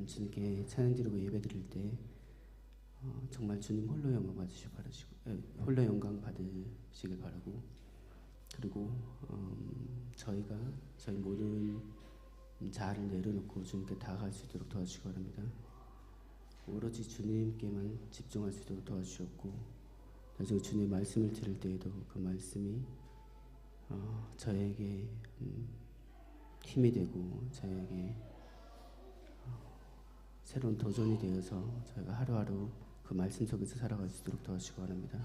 주님께 찬양 드리고 예배 드릴 때 정말 주님 홀로 영광 받으시길 바라시고, 홀로 영광 받으시길 바라고, 그리고 저희 모든 자아를 내려놓고 주님께 다가갈 수 있도록 도와주시기 바랍니다. 오로지 주님께만 집중할 수 있도록 도와주셨고, 나중에 주님의 말씀을 들을 때에도 그 말씀이 저에게 힘이 되고 저에게 새로운 도전이 되어서 저희가 하루하루 그 말씀 속에서 살아갈 수 있도록 도와주시기 바랍니다.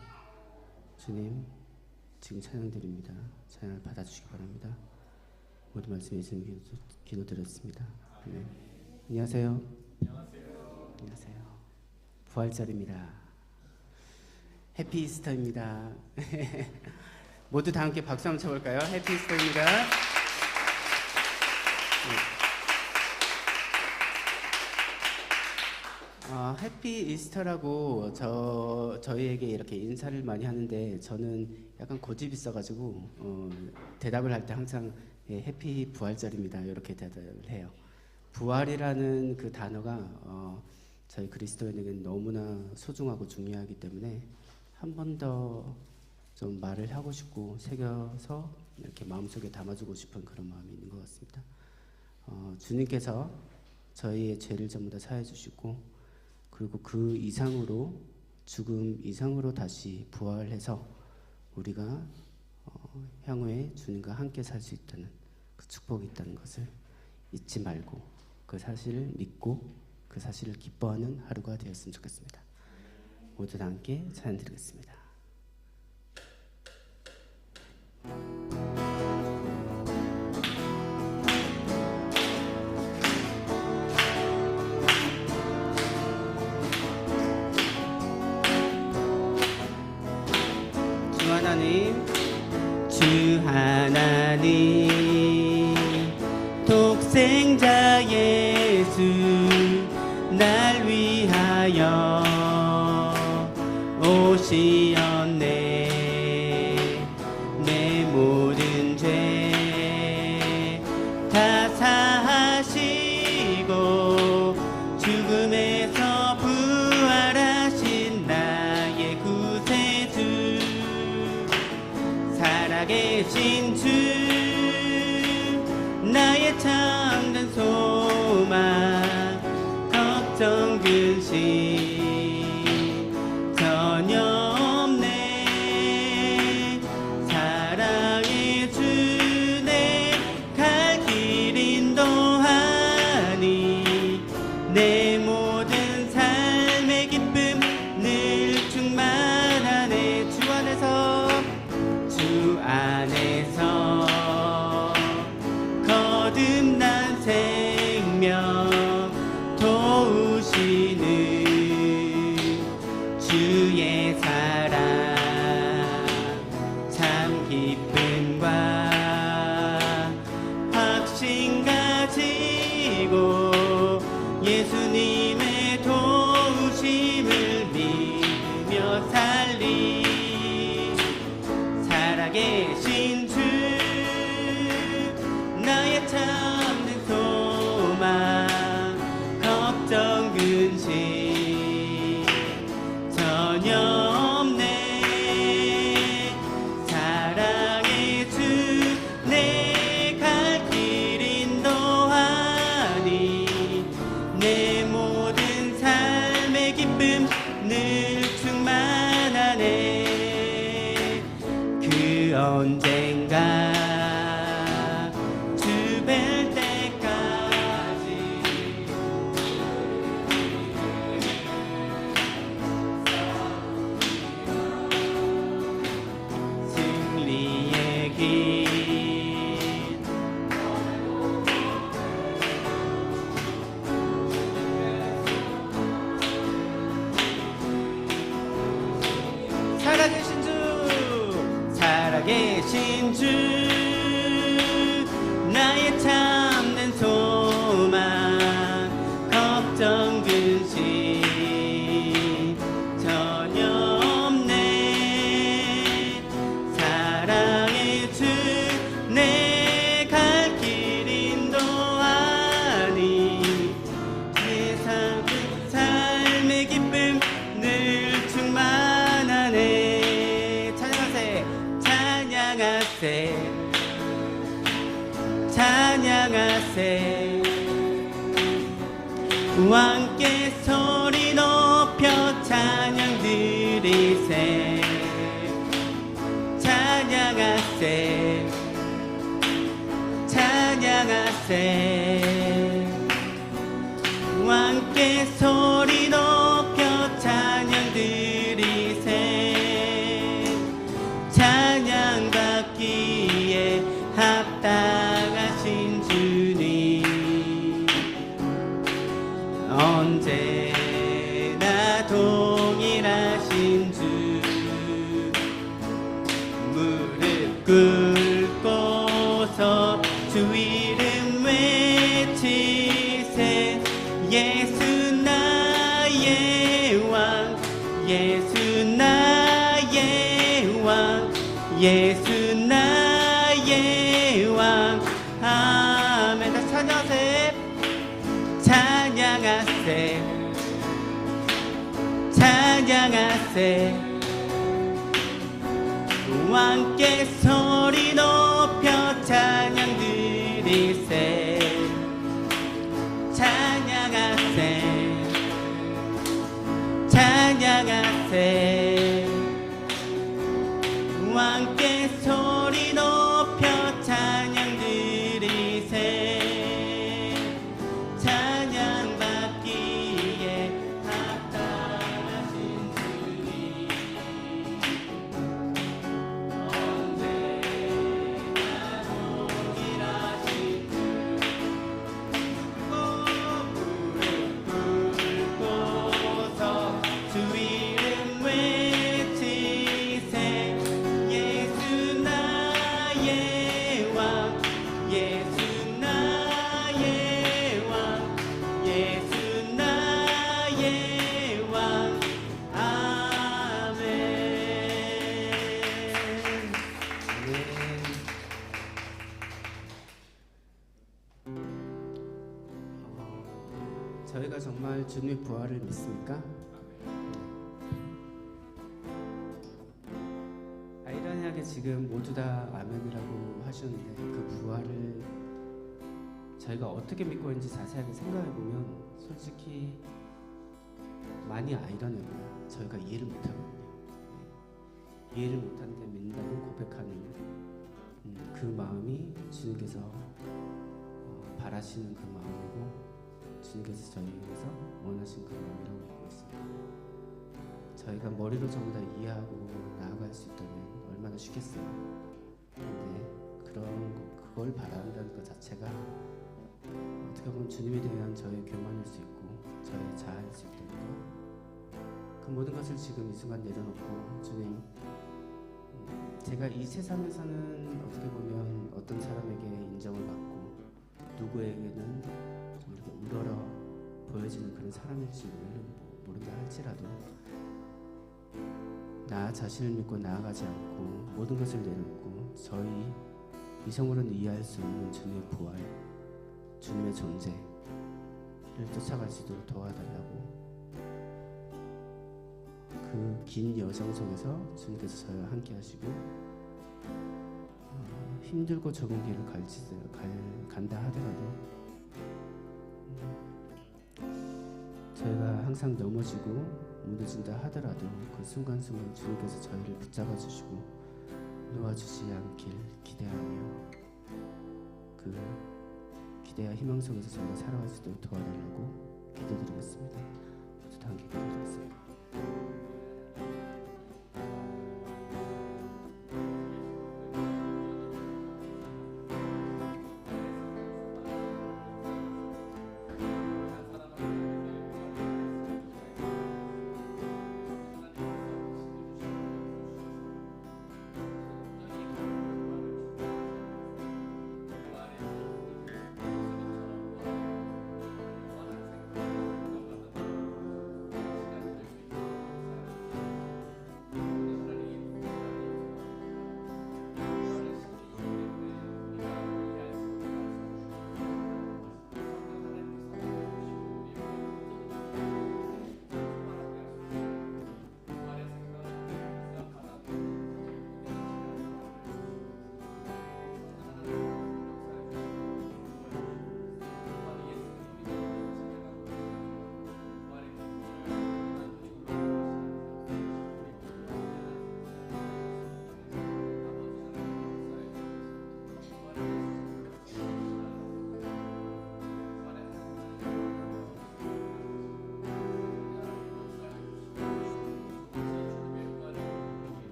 주님, 지금 찬양드립니다. 찬양을 받아주시기 바랍니다. 모든 말씀 예수님 기도드렸습니다. 아멘. 안녕하세요. 안녕하세요. 부활절입니다. 해피 이스터입니다. 모두 다 함께 박수 한번 쳐볼까요? 해피 이스터입니다. 해피 이스터라고 저희에게 이렇게 인사를 많이 하는데, 저는 약간 고집이 있어가지고 대답을 할 때 항상 해피 부활절입니다 이렇게 대답을 해요. 부활이라는 그 단어가 저희 그리스도인에게는 너무나 소중하고 중요하기 때문에 한 번 더 좀 말을 하고 싶고 새겨서 이렇게 마음속에 담아주고 싶은 그런 마음이 있는 것 같습니다. 주님께서 저희의 죄를 전부 다 사해 주시고, 그리고 그 이상으로, 죽음 이상으로 다시 부활해서 우리가 향후에 주님과 함께 살 수 있다는 그 축복이 있다는 것을 잊지 말고 그 사실을 믿고 그 사실을 기뻐하는 하루가 되었으면 좋겠습니다. 모두 다 함께 찬양 드리겠습니다. 주 하나님, 독생자 예수 날 위하여 오시었네. 내 모든 죄 다 사하시고 죽음에서 부활하신 나의 구세주, 살아계신 주, 나의 참된 소망, 걱정 근심 전혀 없네. 사랑의 주 내 갈 길 인도하니 내 모든 삶의 기쁨 늘 충만하네. 주 안에서 거듭난 생명 도우시는 주의 사랑, 참 기쁨과 확신 가지고 예수님의 도우심을 믿으며 살리. 살아계신 주, 나의 참된 소망, 걱정 근심 전혀 없네. 사랑의 주 내 갈 길 인도하니 내 모든 삶의 기쁨 늘 충만하네. 그 언젠가 주 뵐 때까지 승리의 길 찬양하세 왕께 소리 높여 찬양 드리세 찬양하세 찬양하세 왕께 소리 높여 찬양 드리세 찬양 받기에 합당하신 주님 언제나 동일하신 주 무릎 꿇고서 주 이름 외치세 예수 나의 왕 예수 나의 왕 예수 나의 왕 아멘. 다시 찬양하세 찬양하세 찬양하세 왕께 소리 높여 찬양 드리세 찬양하세 찬양하세 왕께 소리 높여 찬양 드리세 찬양 받기에 합당하신 주님 언제나 동일하신 주 무릎 꿇고서 주 이름 외치세 예수 나의 왕 예수 나의 왕 예수 나의 왕 아멘. 저희가 정말 주님의 부활을 믿습니까? 아이러니하게 지금 모두 다 아멘이라고 하셨는데 그 부활을 저희가 어떻게 믿고 있는지 자세하게 생각해보면 솔직히 많이 아이러니해요. 저희가 이해를 못하거든요. 이해를 못하는데 믿는다고 고백하는 그 마음이 주님께서 바라시는 그 마음이고 주님께서 저희에게서 원하신 그 마음이라고 믿고 있습니다. 저희가 머리로 전부 다 이해하고 나아갈 수 있다면 얼마나 쉽겠어요. 근데 그걸 바란다는 것 자체가 어떻게 보면 주님에 대한 저의 교만일 수 있고 저의 자아일 수 있다는 것. 그 모든 것을 지금 이 순간 내려놓고 주님, 제가 이 세상에서는 어떻게 보면 어떤 사람에게 인정을 받고 누구에게는 좀 이렇게 우러러 보여지는 그런 사람일지 모른다 할지라도 나 자신을 믿고 나아가지 않고 모든 것을 내려놓고 저희 이성으로는 이해할 수 없는 주님의 부활, 주님의 존재를 쫓아갈 수 있도록 도와달라고. 그 긴 여정 속에서 주님께서 저희와 함께 하시고 힘들고 적은 길을 간다 하더라도 저희가 항상 넘어지고 무너진다 하더라도 그 순간순간 주님께서 저희를 붙잡아 주시고 놓아주지 않길 기대하며 그 기대와 희망 속에서 저희가 살아갈 수 있도록 도와달라고 기도드리겠습니다. 모두 다 함께 기도드리겠습니다.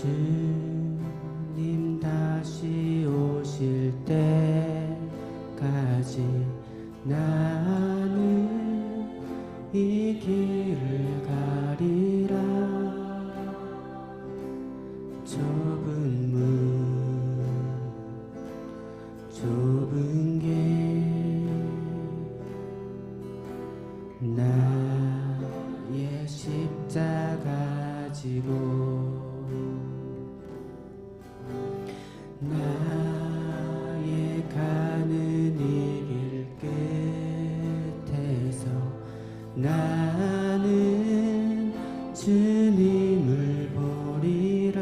주님 다시 오실 때까지 나는 이 길을 가리라. 좁은 문 좁은 길 나의 십자가 지고 나의 가는 이 길 끝에서 나는 주님을 보리라.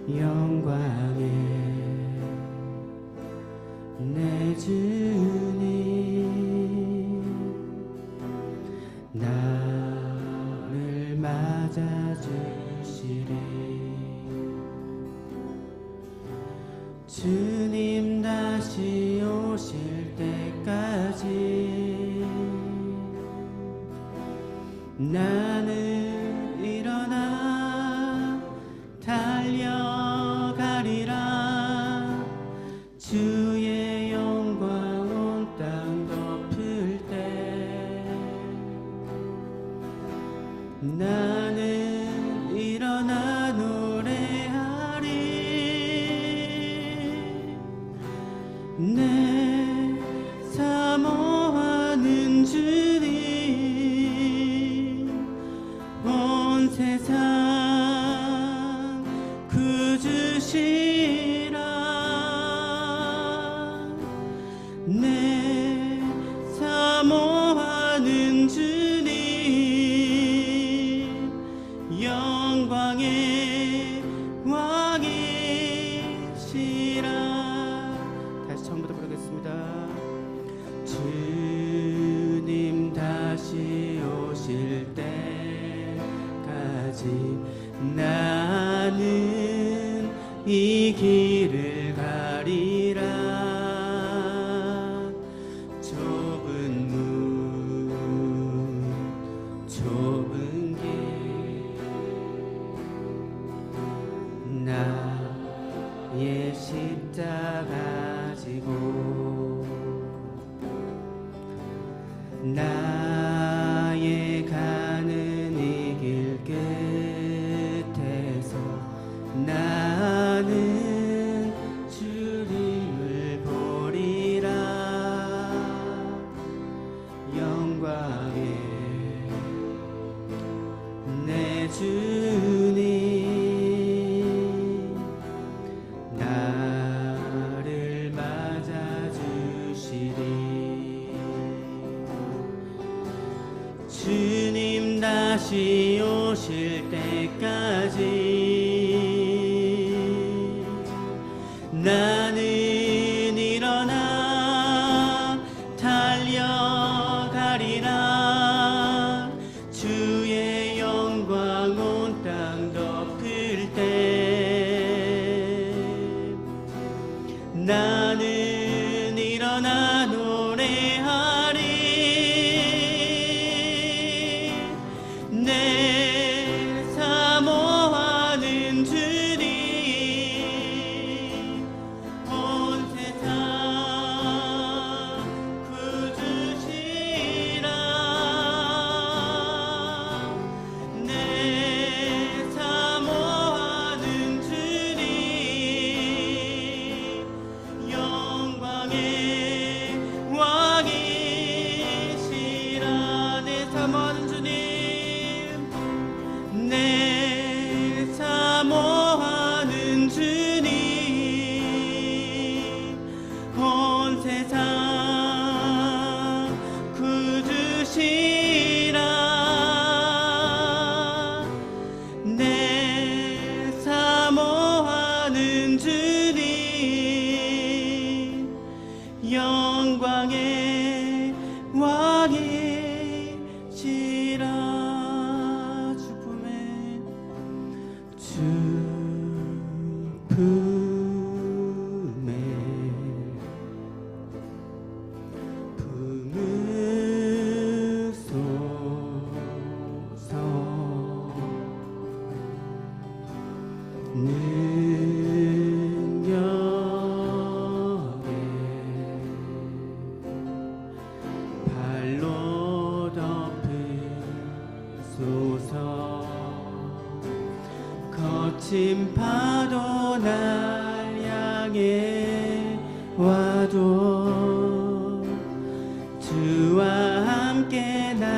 영광의 내 주님 나를 맞아주시리. 주님 다시 오실 때까지 나는 일어나 달려가리라. 주의 영광 온 땅 덮을 때 나는 일어나 노래하리. 내 사모하는 주님 온 세상 구주시라. 내 사모하는 주님 영광의 왕이시라. 다시 처음부터 부르겠습니다. 주님 다시 오실 때까지 나는 이 길을 가리라. 좁은 문 좁은 길 나의 십자가 지고 나의 가는 이 길 끝에서 나는 주님을 보리라. 영광의 내 주님 나를 맞아주시리. 주님 다시 오실 때까지 나는 일어나 달려가리라. 주의 영광 온 땅 덮을 때 나는 일어나 노래하리. 내 사모하는 능력에 발로 덮으소서. 거친 파도 날 향해 와도 주와 함께 날아오리리.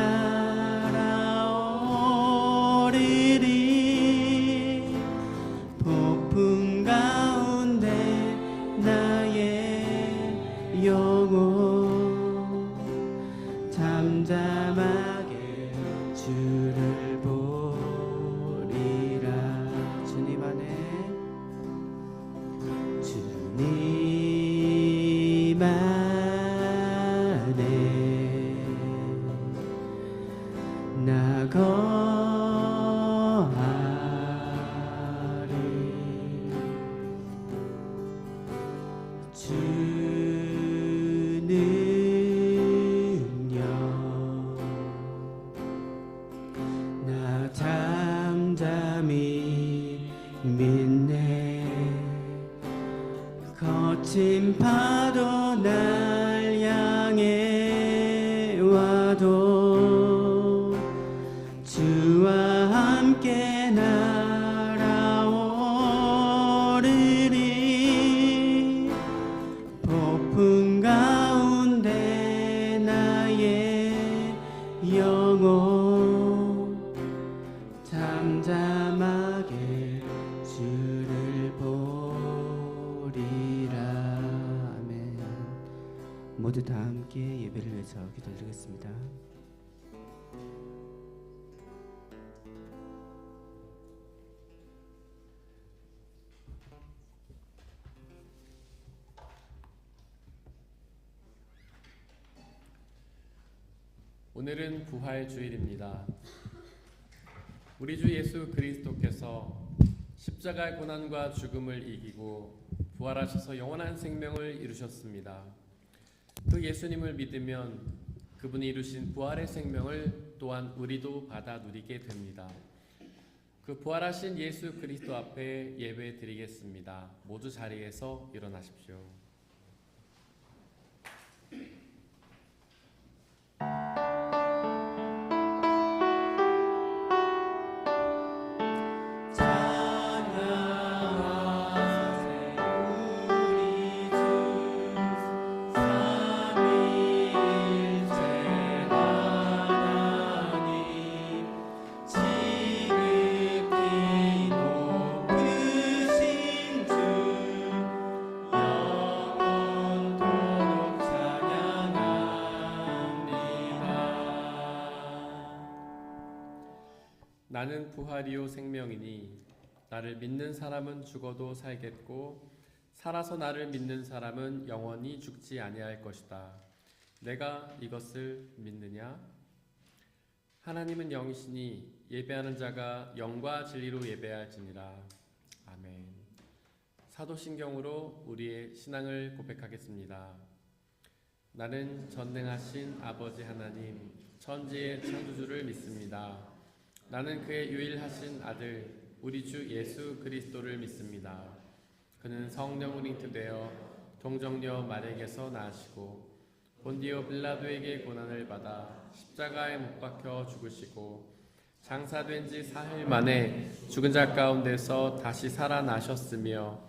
폭풍 가운데 나의 영혼 잠잠하게 주를 보리라. 주님 안에 주님 안에 나 거하리. 주 능력 나 잠잠히 믿네. 거친 파도 날 향해 와도 주와 함께 날아오리리. 폭풍 가운데 나의 영혼 잠잠하게 주를 보리라. 아멘. 모두 다 함께 예배를 위해서 기도드리겠습니다. 오늘은 부활주일입니다. 우리 주 예수 그리스도께서 십자가의 고난과 죽음을 이기고 부활하셔서 영원한 생명을 이루셨습니다. 그 예수님을 믿으면 그분이 이루신 부활의 생명을 또한 우리도 받아 누리게 됩니다. 그 부활하신 예수 그리스도 앞에 예배 드리겠습니다. 모두 자리에서 일어나십시오. 나는 부활이요 생명이니 나를 믿는 사람은 죽어도 살겠고 살아서 나를 믿는 사람은 영원히 죽지 아니할 것이다. 내가 이것을 믿느냐? 하나님은 영이시니 예배하는 자가 영과 진리로 예배할지니라. 아멘. 사도신경으로 우리의 신앙을 고백하겠습니다. 나는 전능하신 아버지 하나님 천지의 창조주를 믿습니다. 나는 그의 유일하신 아들 우리 주 예수 그리스도를 믿습니다. 그는 성령으로 잉태되어 동정녀 마리아에게서 나시고 본디오 빌라도에게 고난을 받아 십자가에 못 박혀 죽으시고 장사된 지 4일 만에 죽은 자 가운데서 다시 살아나셨으며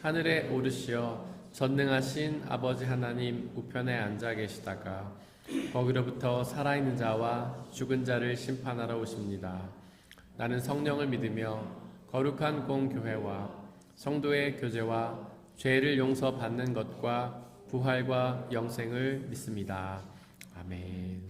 하늘에 오르시어 전능하신 아버지 하나님 우편에 앉아 계시다가 거기로부터 살아있는 자와 죽은 자를 심판하러 오십니다. 나는 성령을 믿으며 거룩한 공교회와 성도의 교제와 죄를 용서받는 것과 부활과 영생을 믿습니다. 아멘.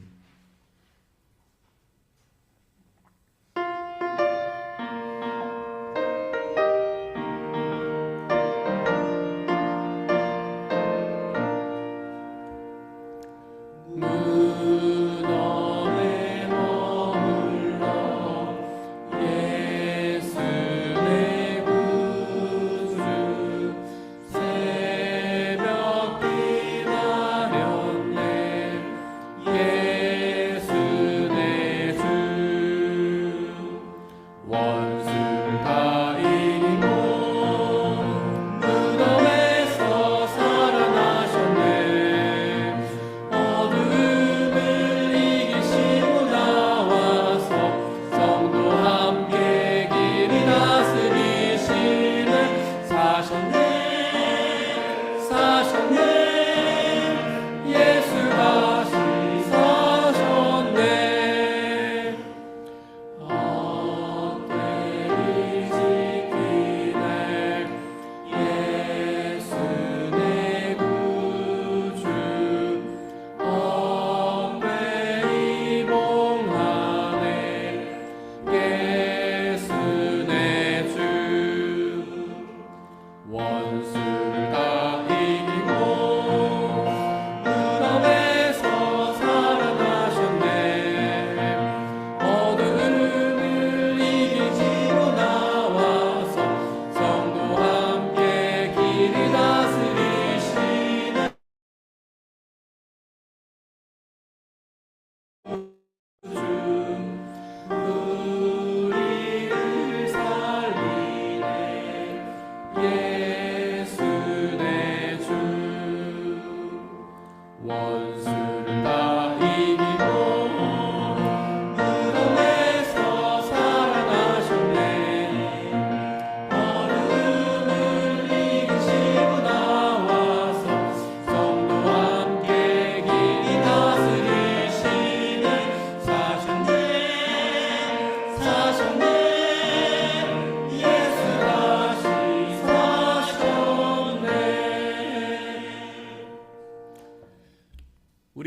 예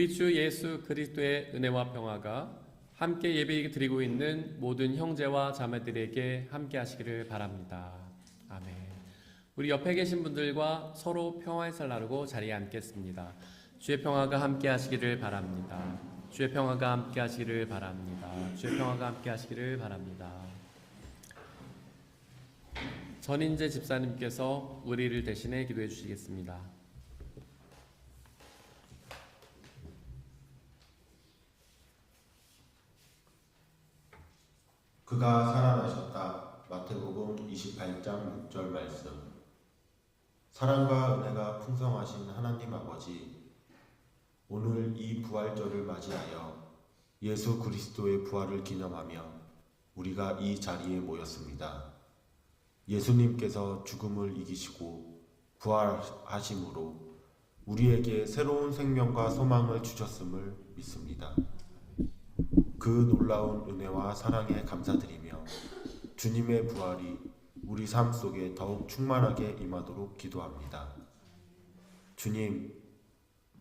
우리 주 예수 그리스도의 은혜와 평화가 함께 예배 드리고 있는 모든 형제와 자매들에게 함께 하시기를 바랍니다. 아멘. 우리 옆에 계신 분들과 서로 평화의 살 나누고 자리에 앉겠습니다. 주의 평화가 함께 하시기를 바랍니다. 주의 평화가 함께 하시기를 바랍니다. 주의 평화가 함께 하시기를 바랍니다. 전인재 집사님께서 우리를 대신해 기도해 주시겠습니다. 그가 살아나셨다. 마태복음 28장 6절 말씀. 사랑과 은혜가 풍성하신 하나님 아버지, 오늘 이 부활절을 맞이하여 예수 그리스도의 부활을 기념하며 우리가 이 자리에 모였습니다. 예수님께서 죽음을 이기시고 부활하심으로 우리에게 새로운 생명과 소망을 주셨음을 믿습니다. 그 놀라운 은혜와 사랑에 감사드리며 주님의 부활이 우리 삶 속에 더욱 충만하게 임하도록 기도합니다. 주님,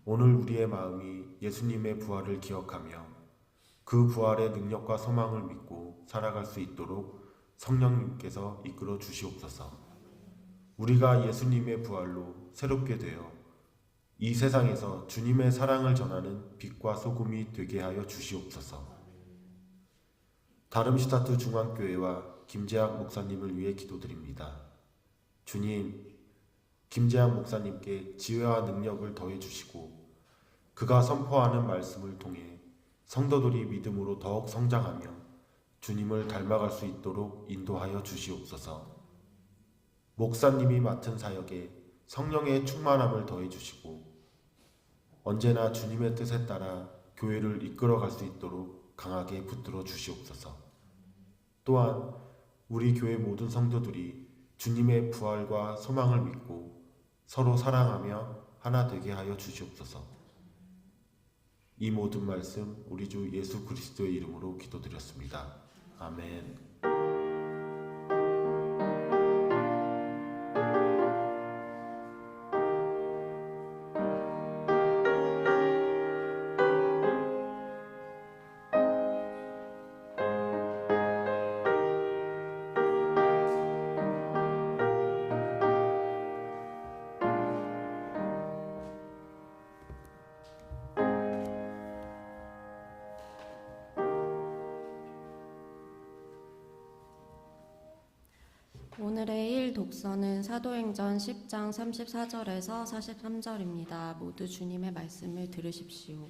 오늘 우리의 마음이 예수님의 부활을 기억하며 그 부활의 능력과 소망을 믿고 살아갈 수 있도록 성령님께서 이끌어 주시옵소서. 우리가 예수님의 부활로 새롭게 되어 이 세상에서 주님의 사랑을 전하는 빛과 소금이 되게 하여 주시옵소서. 다름슈타트 중앙교회와 김재학 목사님을 위해 기도드립니다. 주님, 김재학 목사님께 지혜와 능력을 더해 주시고 그가 선포하는 말씀을 통해 성도들이 믿음으로 더욱 성장하며 주님을 닮아갈 수 있도록 인도하여 주시옵소서. 목사님이 맡은 사역에 성령의 충만함을 더해 주시고 언제나 주님의 뜻에 따라 교회를 이끌어갈 수 있도록 강하게 붙들어 주시옵소서. 또한 우리 교회 모든 성도들이 주님의 부활과 소망을 믿고 서로 사랑하며 하나 되게 하여 주시옵소서. 이 모든 말씀 우리 주 예수 그리스도의 이름으로 기도드렸습니다. 아멘. 오늘의 1 독서는 사도행전 10장 34절에서 43절입니다. 모두 주님의 말씀을 들으십시오.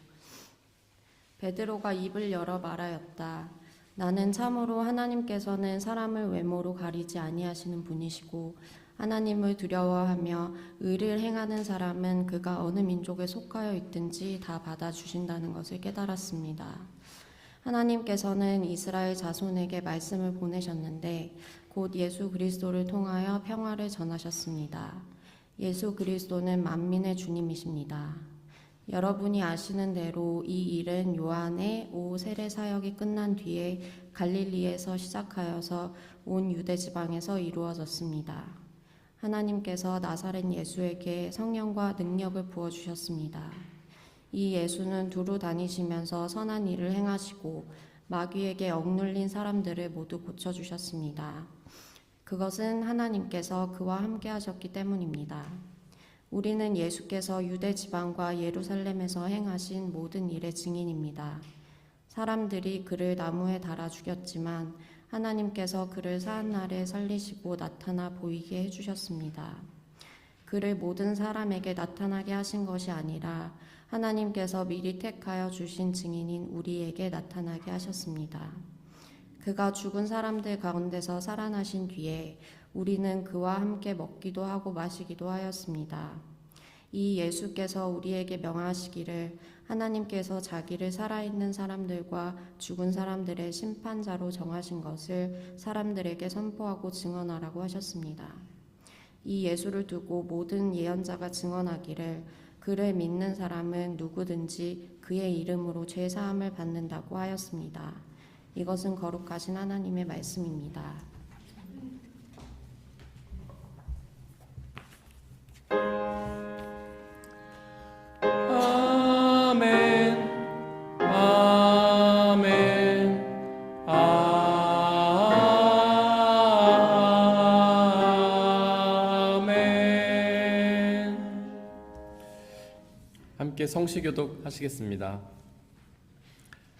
베드로가 입을 열어 말하였다. 나는 참으로 하나님께서는 사람을 외모로 가리지 아니하시는 분이시고 하나님을 두려워하며 의를 행하는 사람은 그가 어느 민족에 속하여 있든지 다 받아주신다는 것을 깨달았습니다. 하나님께서는 이스라엘 자손에게 말씀을 보내셨는데 곧 예수 그리스도를 통하여 평화를 전하셨습니다. 예수 그리스도는 만민의 주님이십니다. 여러분이 아시는 대로 이 일은 요한의 세례 사역이 끝난 뒤에 갈릴리에서 시작하여서 온 유대 지방에서 이루어졌습니다. 하나님께서 나사렛 예수에게 성령과 능력을 부어주셨습니다. 이 예수는 두루 다니시면서 선한 일을 행하시고 마귀에게 억눌린 사람들을 모두 고쳐주셨습니다. 그것은 하나님께서 그와 함께 하셨기 때문입니다. 우리는 예수께서 유대 지방과 예루살렘에서 행하신 모든 일의 증인입니다. 사람들이 그를 나무에 달아 죽였지만 하나님께서 그를 사한날에 살리시고 나타나 보이게 해주셨습니다. 그를 모든 사람에게 나타나게 하신 것이 아니라 하나님께서 미리 택하여 주신 증인인 우리에게 나타나게 하셨습니다. 그가 죽은 사람들 가운데서 살아나신 뒤에 우리는 그와 함께 먹기도 하고 마시기도 하였습니다. 이 예수께서 우리에게 명하시기를 하나님께서 자기를 살아있는 사람들과 죽은 사람들의 심판자로 정하신 것을 사람들에게 선포하고 증언하라고 하셨습니다. 이 예수를 두고 모든 예언자가 증언하기를 그를 믿는 사람은 누구든지 그의 이름으로 죄사함을 받는다고 하였습니다. 이것은 거룩하신 하나님의 말씀입니다. 아멘. 함께 성시교독 하시겠습니다.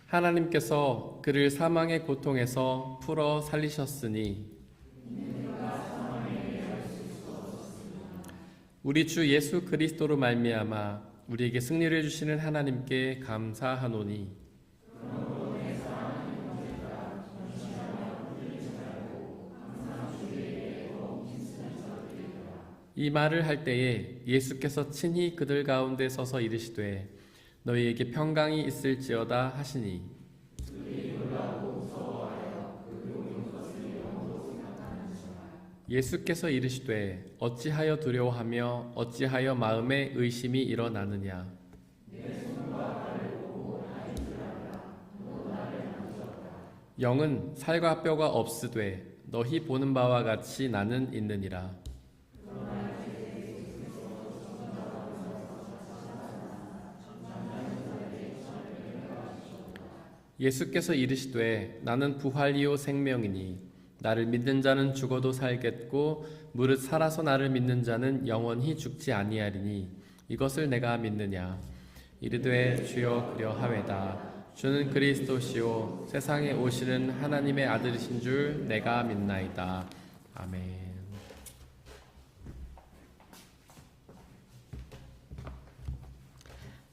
하나님께서 그를 사망의 고통에서 풀어 살리셨으니 우리 주 예수 그리스도로 말미암아 우리에게 승리를 주시는 하나님께 감사하노니 이 말을 할 때에 예수께서 친히 그들 가운데 서서 이르시되 너희에게 평강이 있을지어다 하시니 예수께서 이르시되 어찌하여 두려워하며 어찌하여 마음에 의심이 일어나느냐 영은 살과 뼈가 없으되 너희 보는 바와 같이 나는 있느니라. 예수께서 이르시되 나는 부활이요 생명이니 나를 믿는 자는 죽어도 살겠고 무릇 살아서 나를 믿는 자는 영원히 죽지 아니하리니 이것을 내가 믿느냐 이르되 주여 그려하외다. 주는 그리스도시요 세상에 오시는 하나님의 아들이신 줄 내가 믿나이다. 아멘.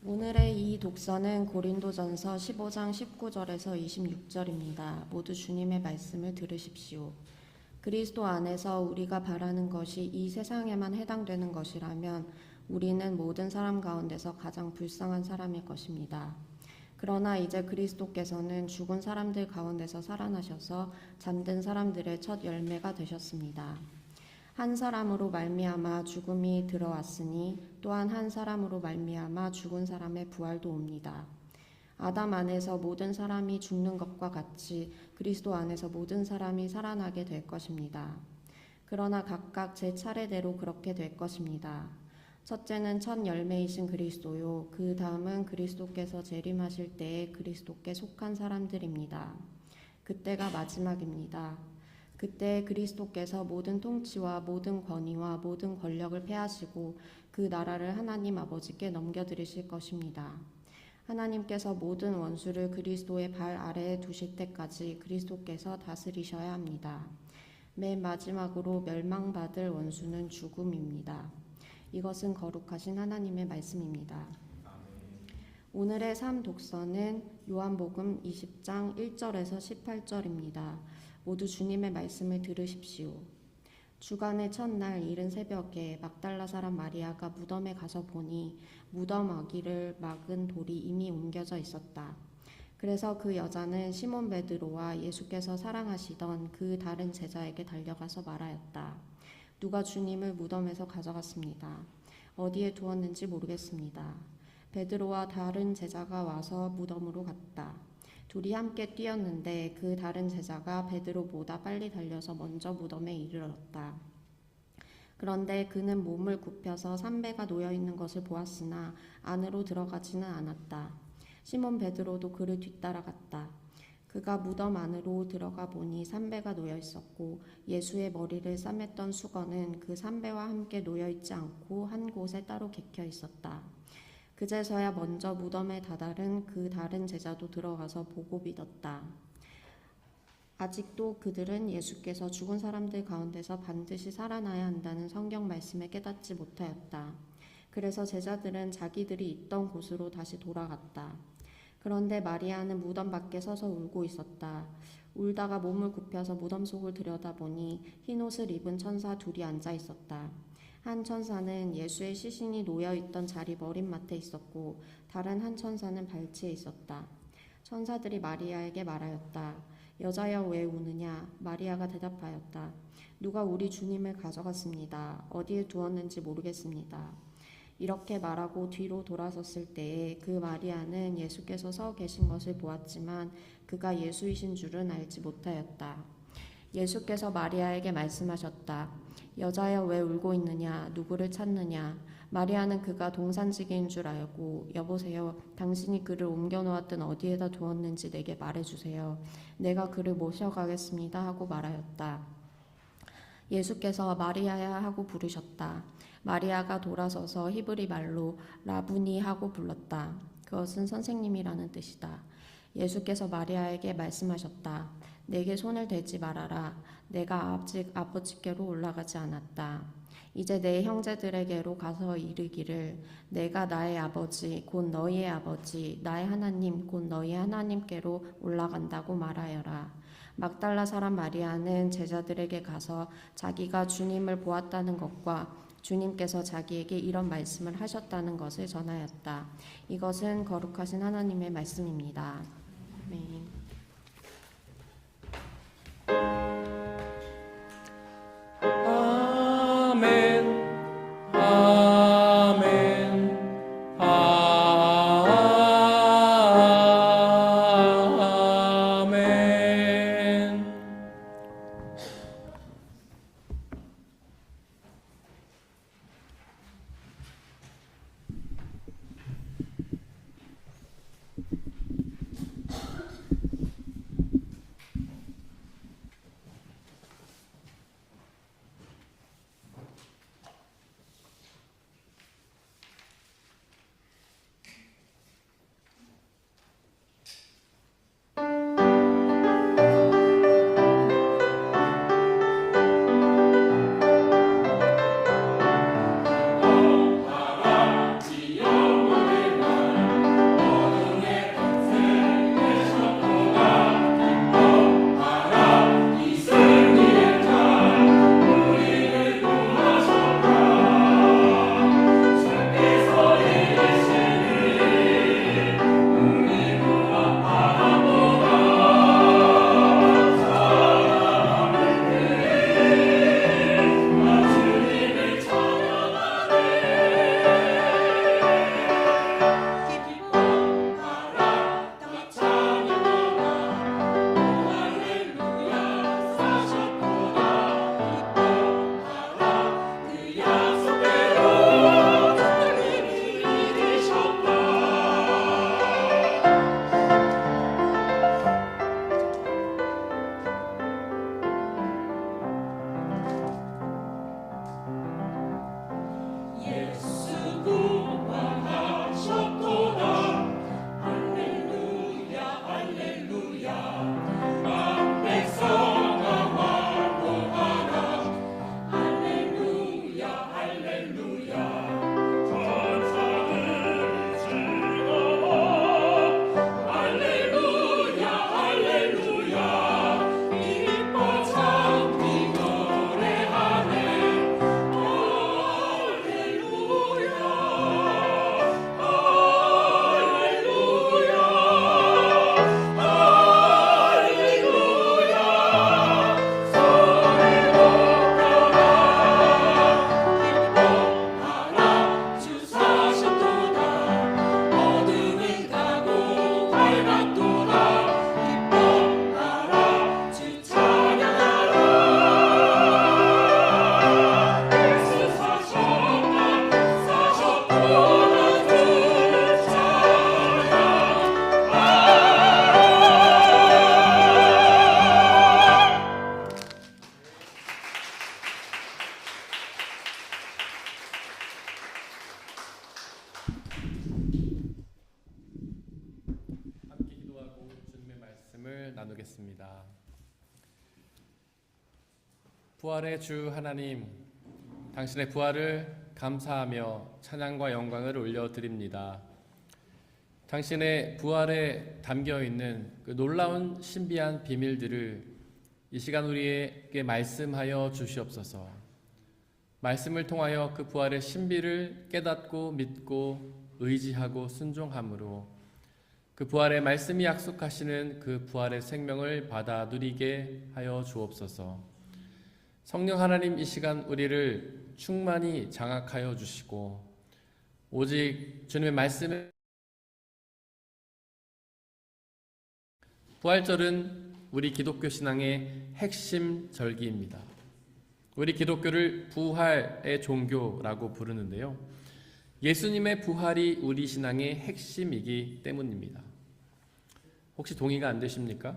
오늘의 이 독서는 고린도전서 15장 19절에서 26절입니다. 모두 주님의 말씀을 들으십시오. 그리스도 안에서 우리가 바라는 것이 이 세상에만 해당되는 것이라면 우리는 모든 사람 가운데서 가장 불쌍한 사람일 것입니다. 그러나 이제 그리스도께서는 죽은 사람들 가운데서 살아나셔서 잠든 사람들의 첫 열매가 되셨습니다. 한 사람으로 말미암아 죽음이 들어왔으니 또한 한 사람으로 말미암아 죽은 사람의 부활도 옵니다. 아담 안에서 모든 사람이 죽는 것과 같이 그리스도 안에서 모든 사람이 살아나게 될 것입니다. 그러나 각각 제 차례대로 그렇게 될 것입니다. 첫째는 첫 열매이신 그리스도요. 그 다음은 그리스도께서 재림하실 때에 그리스도께 속한 사람들입니다. 그때가 마지막입니다. 그때 그리스도께서 모든 통치와 모든 권위와 모든 권력을 패하시고 그 나라를 하나님 아버지께 넘겨드리실 것입니다. 하나님께서 모든 원수를 그리스도의 발 아래에 두실 때까지 그리스도께서 다스리셔야 합니다. 맨 마지막으로 멸망받을 원수는 죽음입니다. 이것은 거룩하신 하나님의 말씀입니다. 오늘의 삶 독서는 요한복음 20장 1절에서 18절입니다. 모두 주님의 말씀을 들으십시오. 주간의 첫날 이른 새벽에 막달라 사람 마리아가 무덤에 가서 보니 무덤 어기를 막은 돌이 이미 옮겨져 있었다. 그래서 그 여자는 시몬 베드로와 예수께서 사랑하시던 그 다른 제자에게 달려가서 말하였다. 누가 주님을 무덤에서 가져갔습니다. 어디에 두었는지 모르겠습니다. 베드로와 다른 제자가 와서 무덤으로 갔다. 둘이 함께 뛰었는데 그 다른 제자가 베드로보다 빨리 달려서 먼저 무덤에 이르렀다. 그런데 그는 몸을 굽혀서 삼배가 놓여있는 것을 보았으나 안으로 들어가지는 않았다. 시몬 베드로도 그를 뒤따라갔다. 그가 무덤 안으로 들어가 보니 삼배가 놓여있었고 예수의 머리를 싸맸던 수건은 그 삼배와 함께 놓여있지 않고 한 곳에 따로 객혀 있었다. 그제서야 먼저 무덤에 다다른 그 다른 제자도 들어가서 보고 믿었다. 아직도 그들은 예수께서 죽은 사람들 가운데서 반드시 살아나야 한다는 성경 말씀을 깨닫지 못하였다. 그래서 제자들은 자기들이 있던 곳으로 다시 돌아갔다. 그런데 마리아는 무덤 밖에 서서 울고 있었다. 울다가 몸을 굽혀서 무덤 속을 들여다보니 흰옷을 입은 천사 둘이 앉아 있었다. 한 천사는 예수의 시신이 놓여있던 자리 머릿맡에 있었고 다른 한 천사는 발치에 있었다. 천사들이 마리아에게 말하였다. 여자여 왜 우느냐? 마리아가 대답하였다. 누가 우리 주님을 가져갔습니다. 어디에 두었는지 모르겠습니다. 이렇게 말하고 뒤로 돌아섰을 때에 그 마리아는 예수께서 서 계신 것을 보았지만 그가 예수이신 줄은 알지 못하였다. 예수께서 마리아에게 말씀하셨다. 여자여 왜 울고 있느냐? 누구를 찾느냐? 마리아는 그가 동산지기인 줄 알고 여보세요. 당신이 그를 옮겨놓았든 어디에다 두었는지 내게 말해주세요. 내가 그를 모셔가겠습니다 하고 말하였다. 예수께서 마리아야 하고 부르셨다. 마리아가 돌아서서 히브리 말로 라부니 하고 불렀다. 그것은 선생님이라는 뜻이다. 예수께서 마리아에게 말씀하셨다. 내게 손을 대지 말아라. 내가 아직 아버지께로 올라가지 않았다. 이제 내 형제들에게로 가서 이르기를 내가 나의 아버지 곧 너희의 아버지 나의 하나님 곧 너희의 하나님께로 올라간다고 말하여라. 막달라 사람 마리아는 제자들에게 가서 자기가 주님을 보았다는 것과 주님께서 자기에게 이런 말씀을 하셨다는 것을 전하였다. 이것은 거룩하신 하나님의 말씀입니다. 아멘. 아멘. 아멘. 아멘. 나누겠습니다. 부활의 주 하나님, 당신의 부활을 감사하며 찬양과 영광을 올려드립니다. 당신의 부활에 담겨있는 그 놀라운 신비한 비밀들을 이 시간 우리에게 말씀하여 주시옵소서. 말씀을 통하여 그 부활의 신비를 깨닫고 믿고 의지하고 순종함으로 그 부활의 말씀이 약속하시는 그 부활의 생명을 받아 누리게 하여 주옵소서. 성령 하나님, 이 시간 우리를 충만히 장악하여 주시고 오직 주님의 말씀에 부활절은 우리 기독교 신앙의 핵심 절기입니다. 우리 기독교를 부활의 종교라고 부르는데요. 예수님의 부활이 우리 신앙의 핵심이기 때문입니다. 혹시 동의가 안 되십니까?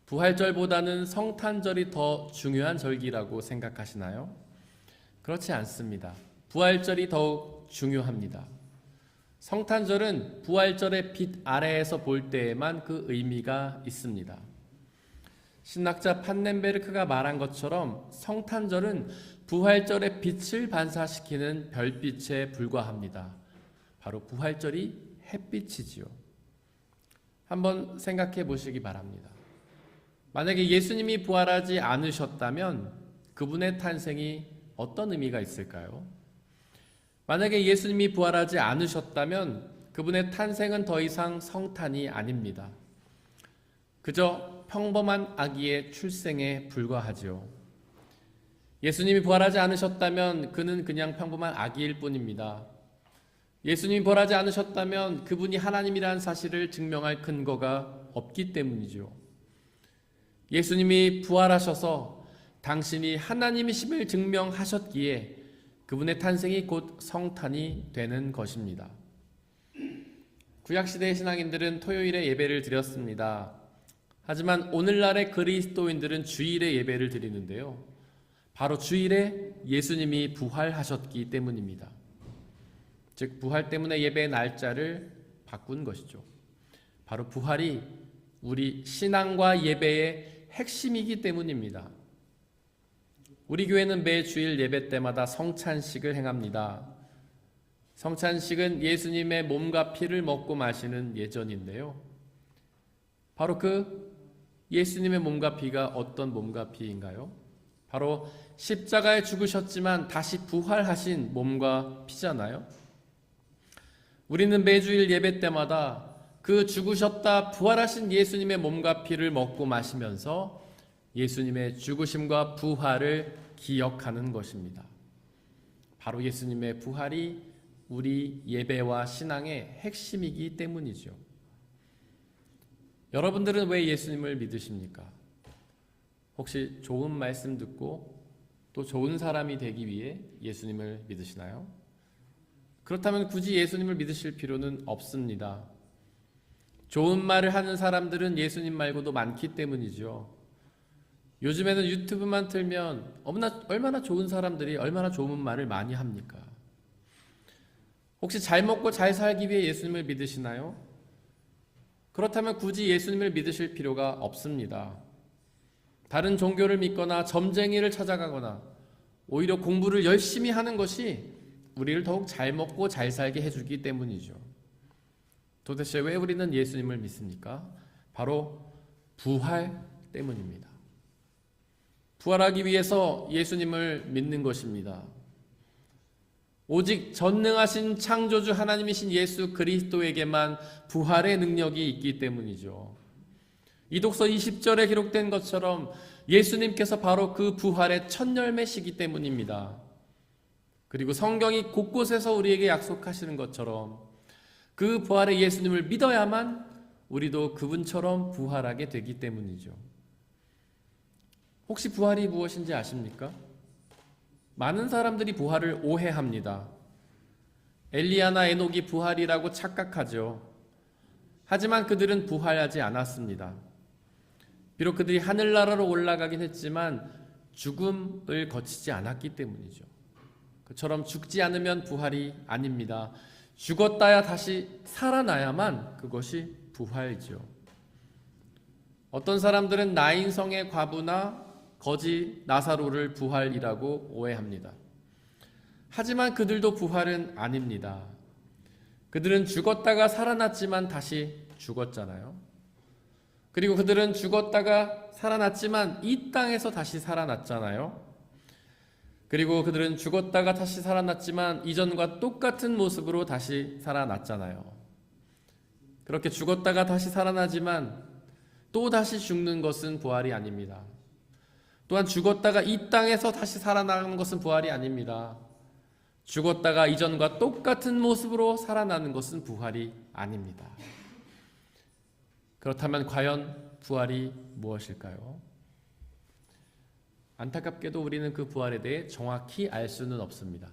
부활절보다는 성탄절이 더 중요한 절기라고 생각하시나요? 그렇지 않습니다. 부활절이 더욱 중요합니다. 성탄절은 부활절의 빛 아래에서 볼 때에만 그 의미가 있습니다. 신학자 판넨베르크가 말한 것처럼 성탄절은 부활절의 빛을 반사시키는 별빛에 불과합니다. 바로 부활절이 햇빛이지요. 한번 생각해 보시기 바랍니다. 만약에 예수님이 부활하지 않으셨다면 그분의 탄생이 어떤 의미가 있을까요? 만약에 예수님이 부활하지 않으셨다면 그분의 탄생은 더 이상 성탄이 아닙니다. 그저 평범한 아기의 출생에 불과하지요. 예수님이 부활하지 않으셨다면 그는 그냥 평범한 아기일 뿐입니다. 예수님이 부활하지 않으셨다면 그분이 하나님이라는 사실을 증명할 근거가 없기 때문이죠. 예수님이 부활하셔서 당신이 하나님이심을 증명하셨기에 그분의 탄생이 곧 성탄이 되는 것입니다. 구약시대의 신앙인들은 토요일에 예배를 드렸습니다. 하지만 오늘날의 그리스도인들은 주일에 예배를 드리는데요. 바로 주일에 예수님이 부활하셨기 때문입니다. 즉 부활 때문에 예배의 날짜를 바꾼 것이죠. 바로 부활이 우리 신앙과 예배의 핵심이기 때문입니다. 우리 교회는 매 주일 예배 때마다 성찬식을 행합니다. 성찬식은 예수님의 몸과 피를 먹고 마시는 예전인데요. 바로 그 예수님의 몸과 피가 어떤 몸과 피인가요? 바로 십자가에 죽으셨지만 다시 부활하신 몸과 피잖아요. 우리는 매주일 예배 때마다 그 죽으셨다 부활하신 예수님의 몸과 피를 먹고 마시면서 예수님의 죽으심과 부활을 기억하는 것입니다. 바로 예수님의 부활이 우리 예배와 신앙의 핵심이기 때문이죠. 여러분들은 왜 예수님을 믿으십니까? 혹시 좋은 말씀 듣고 또 좋은 사람이 되기 위해 예수님을 믿으시나요? 그렇다면 굳이 예수님을 믿으실 필요는 없습니다. 좋은 말을 하는 사람들은 예수님 말고도 많기 때문이죠. 요즘에는 유튜브만 틀면 얼마나 좋은 사람들이 얼마나 좋은 말을 많이 합니까? 혹시 잘 먹고 잘 살기 위해 예수님을 믿으시나요? 그렇다면 굳이 예수님을 믿으실 필요가 없습니다. 다른 종교를 믿거나 점쟁이를 찾아가거나 오히려 공부를 열심히 하는 것이 우리를 더욱 잘 먹고 잘 살게 해주기 때문이죠. 도대체 왜 우리는 예수님을 믿습니까? 바로 부활 때문입니다. 부활하기 위해서 예수님을 믿는 것입니다. 오직 전능하신 창조주 하나님이신 예수 그리스도에게만 부활의 능력이 있기 때문이죠. 이 독서 20절에 기록된 것처럼 예수님께서 바로 그 부활의 첫 열매시기 때문입니다. 그리고 성경이 곳곳에서 우리에게 약속하시는 것처럼 그 부활의 예수님을 믿어야만 우리도 그분처럼 부활하게 되기 때문이죠. 혹시 부활이 무엇인지 아십니까? 많은 사람들이 부활을 오해합니다. 엘리야나 에녹이 부활이라고 착각하죠. 하지만 그들은 부활하지 않았습니다. 비록 그들이 하늘나라로 올라가긴 했지만 죽음을 거치지 않았기 때문이죠. 그처럼 죽지 않으면 부활이 아닙니다. 죽었다야 다시 살아나야만 그것이 부활이죠. 어떤 사람들은 나인성의 과부나 거지 나사로를 부활이라고 오해합니다. 하지만 그들도 부활은 아닙니다. 그들은 죽었다가 살아났지만 다시 죽었잖아요. 그리고 그들은 죽었다가 살아났지만 이 땅에서 다시 살아났잖아요. 그리고 그들은 죽었다가 다시 살아났지만 이전과 똑같은 모습으로 다시 살아났잖아요. 그렇게 죽었다가 다시 살아나지만 또 다시 죽는 것은 부활이 아닙니다. 또한 죽었다가 이 땅에서 다시 살아나는 것은 부활이 아닙니다. 죽었다가 이전과 똑같은 모습으로 살아나는 것은 부활이 아닙니다. 그렇다면 과연 부활이 무엇일까요? 안타깝게도 우리는 그 부활에 대해 정확히 알 수는 없습니다.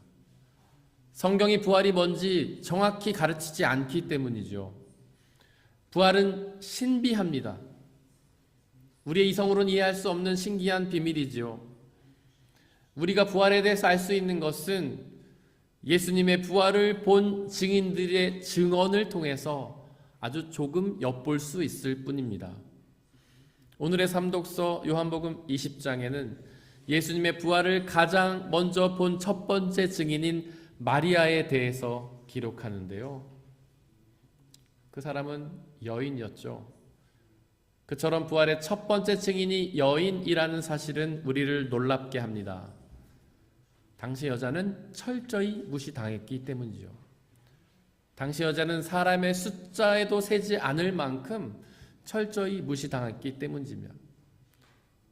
성경이 부활이 뭔지 정확히 가르치지 않기 때문이죠. 부활은 신비합니다. 우리의 이성으로는 이해할 수 없는 신기한 비밀이지요. 우리가 부활에 대해서 알 수 있는 것은 예수님의 부활을 본 증인들의 증언을 통해서 아주 조금 엿볼 수 있을 뿐입니다. 오늘의 삼독서 요한복음 20장에는 예수님의 부활을 가장 먼저 본 첫 번째 증인인 마리아에 대해서 기록하는데요. 그 사람은 여인이었죠. 그처럼 부활의 첫 번째 증인이 여인이라는 사실은 우리를 놀랍게 합니다. 당시 여자는 철저히 무시당했기 때문이죠. 당시 여자는 사람의 숫자에도 세지 않을 만큼 철저히 무시당했기 때문입니다.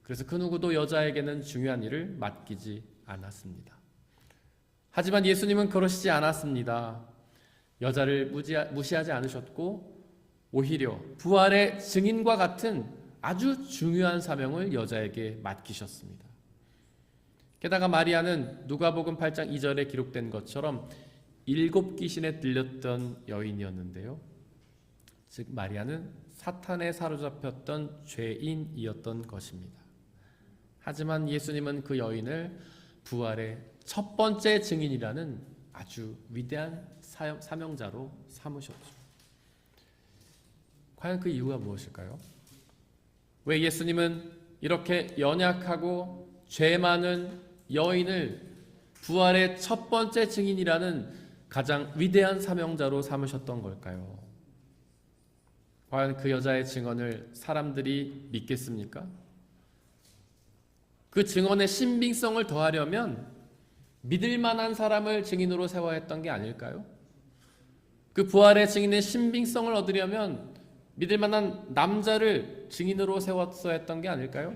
그래서 그 누구도 여자에게는 중요한 일을 맡기지 않았습니다. 하지만 예수님은 그러시지 않았습니다. 여자를 무시하지 않으셨고 오히려 부활의 증인과 같은 아주 중요한 사명을 여자에게 맡기셨습니다. 게다가 마리아는 누가복음 8장 2절에 기록된 것처럼 7 귀신에 들렸던 여인이었는데요. 즉 마리아는 사탄에 사로잡혔던 죄인이었던 것입니다. 하지만 예수님은 그 여인을 부활의 첫 번째 증인이라는 아주 위대한 사명자로 삼으셨죠. 과연 그 이유가 무엇일까요? 왜 예수님은 이렇게 연약하고 죄 많은 여인을 부활의 첫 번째 증인이라는 가장 위대한 사명자로 삼으셨던 걸까요? 과연 그 여자의 증언을 사람들이 믿겠습니까? 그 증언의 신빙성을 더하려면 믿을 만한 사람을 증인으로 세워야 했던 게 아닐까요? 그 부활의 증인의 신빙성을 얻으려면 믿을 만한 남자를 증인으로 세웠어야 했던 게 아닐까요?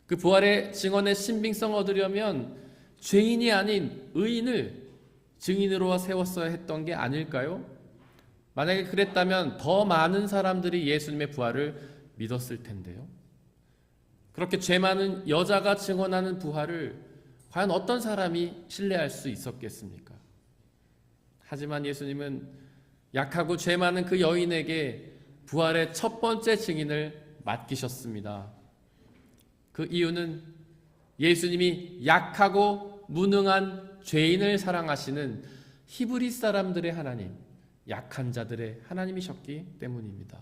그 부활의 증언의 신빙성을 얻으려면 죄인이 아닌 의인을 증인으로 세웠어야 했던 게 아닐까요? 만약에 그랬다면 더 많은 사람들이 예수님의 부활을 믿었을 텐데요. 그렇게 죄 많은 여자가 증언하는 부활을 과연 어떤 사람이 신뢰할 수 있었겠습니까? 하지만 예수님은 약하고 죄 많은 그 여인에게 부활의 첫 번째 증인을 맡기셨습니다. 그 이유는 예수님이 약하고 무능한 죄인을 사랑하시는 히브리 사람들의 하나님, 약한 자들의 하나님이셨기 때문입니다.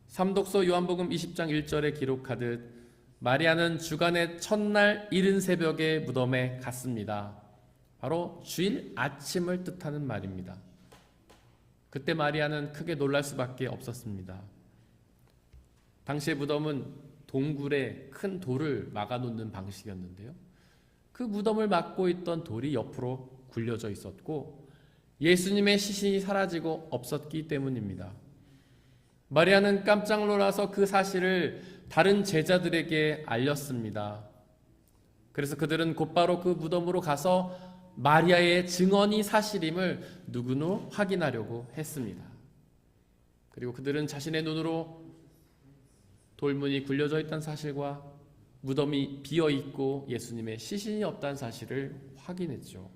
삼독서 요한복음 20장 1절에 기록하듯 마리아는 주간의 첫날 이른 새벽에 무덤에 갔습니다. 바로 주일 아침을 뜻하는 말입니다. 그때 마리아는 크게 놀랄 수밖에 없었습니다. 당시의 무덤은 동굴에 큰 돌을 막아놓는 방식이었는데요. 그 무덤을 막고 있던 돌이 옆으로 굴려져 있었고 예수님의 시신이 사라지고 없었기 때문입니다. 마리아는 깜짝 놀라서 그 사실을 다른 제자들에게 알렸습니다. 그래서 그들은 곧바로 그 무덤으로 가서 마리아의 증언이 사실임을 누구나 확인하려고 했습니다. 그리고 그들은 자신의 눈으로 돌문이 굴려져 있다는 사실과 무덤이 비어있고 예수님의 시신이 없다는 사실을 확인했죠.